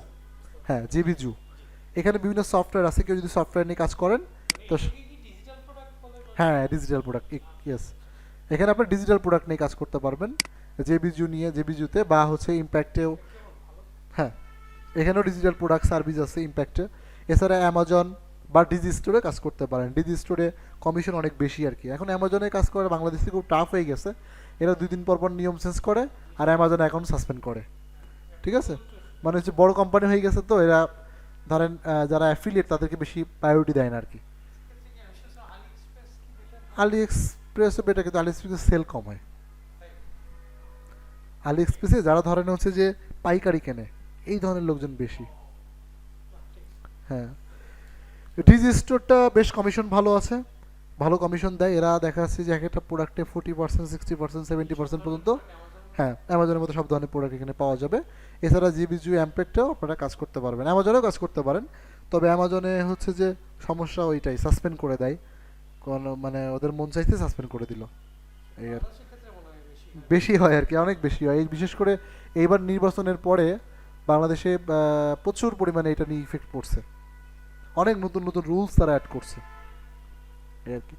হ্যাঁ জেভিজু। এখানে বিভিন্ন সফটওয়্যার আছে, কেউ যদি সফটওয়্যার নিয়ে কাজ করেন তো হ্যাঁ ডিজিটাল প্রোডাক্ট, ইয়েস। এখানে আপনার ডিজিটাল প্রোডাক্ট নিয়ে কাজ করতে পারবেন জেবিজু নিয়ে, জেবিজুতে বা হচ্ছে ইম্প্যাক্টেও। হ্যাঁ, এখানেও ডিজিটাল প্রোডাক্ট সার্ভিস আছে ইম্প্যাক্টে। এছাড়া অ্যামাজন বা ডিজি স্টোরে কাজ করতে পারেন। ডিজি স্টোরে কমিশন অনেক বেশি আর কি। এখন অ্যামাজনে কাজ করে বাংলাদেশে খুব টাফ হয়ে গেছে। এরা 2 দিন পর পর নিয়ম চেঞ্জ করে আর অ্যামাজন অ্যাকাউন্ট সাসপেন্ড করে। ঠিক আছে, মানে হচ্ছে বড় কোম্পানি হয়ে গেছে তো এরা, ধরেন যারা অ্যাফিলিয়েট তাদেরকে বেশি প্রায়োরিটি দেয় না আর কি। আলি এক্সপ্রেসও বেটার, কিন্তু আলি এক্সপ্রেসে সেল কম হয়। আলি এক্সপ্রেসে যারা ধরেন হচ্ছে যে পাইকারি কেনে এই ধরনের লোকজন বেশি। হ্যাঁ, ডিজি স্টোরটা বেশ কমিশন ভালো আছে, ভালো কমিশন দেয় এরা। দেখা যাচ্ছে যে এক একটা প্রোডাক্টে 40%, 60%, 70% পর্যন্ত। হ্যাঁ, অ্যামাজনের মতো সব ধরনের প্রোডাক্ট এখানে পাওয়া যাবে। এছাড়া জিবিজু অ্যাম্পেক্টেও আপনারা কাজ করতে পারবেন, অ্যামাজনেও কাজ করতে পারেন। তবে অ্যামাজনে হচ্ছে যে সমস্যা ওইটাই, সাসপেন্ড করে দেয়। কোনো মানে ওদের মন চাইতে সাসপেন্ড করে দিল, এই আর বেশি হয় আর কি, অনেক বেশি হয়। এই বিশেষ করে এইবার নির্বাচনের পরে বাংলাদেশে প্রচুর পরিমাণে এটা নিয়ে ইফেক্ট পড়ছে। অনেক নতুন নতুন রুলস তারা অ্যাড করছে, এই আর কি।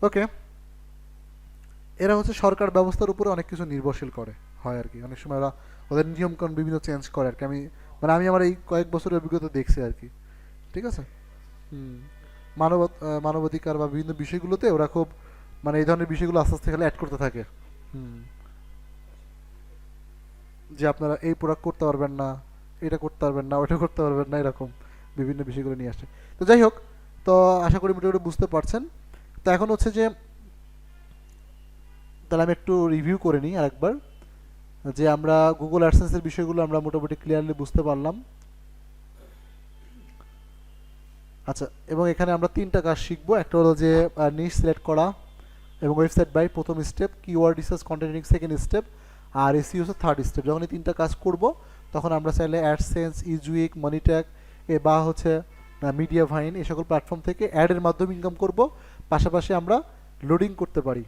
ওকে, এরা হচ্ছে সরকার ব্যবস্থার উপরে অনেক কিছু নির্ভরশীল করে হয় আর কি। অনেক সময় ওরা ওদের নিয়মকানুন বিভিন্ন চেঞ্জ করে আর কি। আমি আমার এই কয়েক বছরের অভিজ্ঞতা দেখছি আর কি। ঠিক আছে। হুম, মানবাধিকার বা বিভিন্ন বিষয়গুলোতে ওরা খুব মানে এই ধরনের বিষয়গুলো আস্তে আস্তে খালি অ্যাড করতে থাকে। হুম, যে আপনারা এই প্রোডাক্ট করতে পারবেন না, এটা করতে পারবেন না, ওটা করতে পারবেন না, এরকম বিভিন্ন বিষয়গুলো নিয়ে আসে। তো যাই হোক, তো আশা করি মোটামুটি বুঝতে পারছেন। তো এখন হচ্ছে যে তাহলে আমি একটু রিভিউ করে নিই আরেকবার, যে আমরা গুগল অ্যাডসেন্সের বিষয়গুলো আমরা মোটামুটি ক্লিয়ারলি বুঝতে পারলাম। আচ্ছা, এবং এখানে আমরা 3টা কাজ শিখবো। একটা হলো যে নিশ সিলেক্ট করা এবং ওয়েবসাইট বাই প্রথম step, keyword research content second step, আর এসইও হচ্ছে থার্ড স্টেপ। যখন এই 3টা কাজ করব তখন আমরা চাইলে অ্যাডসেন্স, ইজুইক, মনিট্যাগ বা হচ্ছে মিডিয়া ভাইন এই সকল প্ল্যাটফর্ম থেকে অ্যাডের মাধ্যমে ইনকাম করব। পাশাপাশি আমরা লোডিং করতে পারি,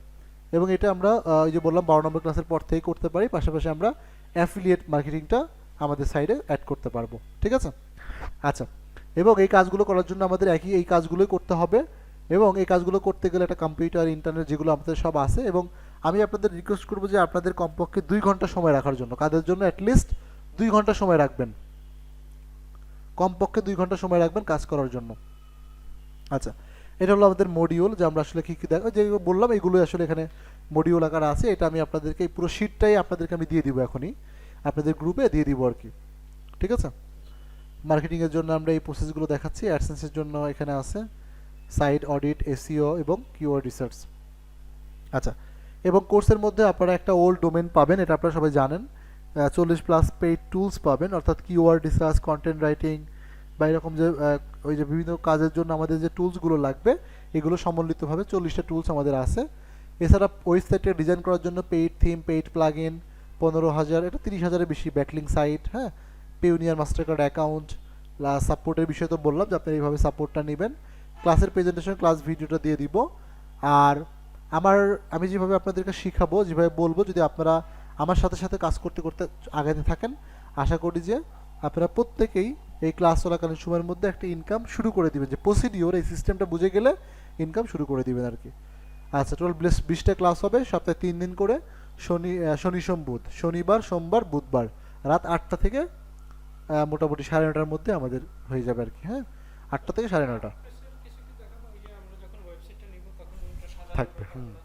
এবং এটা আমরা ওই যে বললাম 12 নম্বর ক্লাসের পর থেকেই করতে পারি। পাশাপাশি আমরা অ্যাফিলিয়েট মার্কেটিংটা আমাদের সাইডে অ্যাড করতে পারবো। ঠিক আছে। আচ্ছা, এবং এই কাজগুলো করার জন্য আমাদের এই কাজগুলোই করতে হবে। এবং এই কাজগুলো করতে গেলে একটা কম্পিউটার, ইন্টারনেট যেগুলো আমাদের সব আছে, এবং আমি আপনাদের রিকোয়েস্ট করবো যে আপনাদের কমপক্ষে 2 ঘন্টা সময় রাখার জন্য, কাজের জন্য অ্যাটলিস্ট 2 ঘন্টা সময় রাখবেন, কমপক্ষে 2 ঘন্টা সময় রাখবেন কাজ করার জন্য। আচ্ছা, এটা হলো আমাদের মডিউল, যে আমরা আসলে কী কী দেখো যে বললাম এইগুলোই আসলে এখানে মডিউল আকারে আছে। এটা আমি আপনাদেরকে এই পুরো শিটটাই আপনাদেরকে আমি দিয়ে দিব, এখনই আপনাদের গ্রুপে দিয়ে দিব আর কি। ঠিক আছে। মার্কেটিংয়ের জন্য আমরা এই প্রসেসগুলো দেখাচ্ছি। অ্যাডসেন্সের জন্য এখানে আছে সাইট অডিট, এসইও এবং কিওয়ার্ড রিসার্চ। আচ্ছা, এবং কোর্সের মধ্যে আপনারা একটা ওল্ড ডোমেন পাবেন, এটা আপনারা সবাই জানেন। 40+ পেইড টুলস পাবেন, অর্থাৎ কিওয়ার্ড রিসার্চ, কন্টেন্ট রাইটিং বা এরকম যে ওই যে বিভিন্ন কাজের জন্য আমাদের যে টুলসগুলো লাগবে এগুলো সম্মিলিতভাবে 40টা টুলস আমাদের আছে। এছাড়া ওয়েবসাইটে ডিজাইন করার জন্য paid theme, paid plug in 15,000, এটা 30,000-এর বেশি ব্যাকলিং সাইট, হ্যাঁ, পেউনিয়ার মাস্টার কার্ড অ্যাকাউন্ট। সাপোর্টের বিষয় তো বললাম যে আপনি এইভাবে সাপোর্টটা নেবেন। ক্লাসের প্রেজেন্টেশন, ক্লাস ভিডিওটা দিয়ে দিব। আর আমি যেভাবে আপনাদেরকে শিখাবো, যেভাবে বলবো, যদি আপনারা আমার সাথে সাথে কাজ করতে করতে আগাতে থাকেন, আশা করি যে আপনারা প্রত্যেকেই এই ক্লাস চলাকালীন সময়ের মধ্যে একটা ইনকাম শুরু করে দিবেন, যে প্রসিডিওর এই সিস্টেমটা বুঝে গেলে ইনকাম শুরু করে দিবেন আর কি। আচ্ছা, টোটাল 20টা ক্লাস হবে, সপ্তাহে 3 দিন করে, শনি সোম বুধ, শনিবার সোমবার বুধবার, রাত 8টা থেকে মোটামুটি 9:30টার মধ্যে আমাদের হয়ে যাবে আর কি। হ্যাঁ, 8টা থেকে 9:30 থাকবে।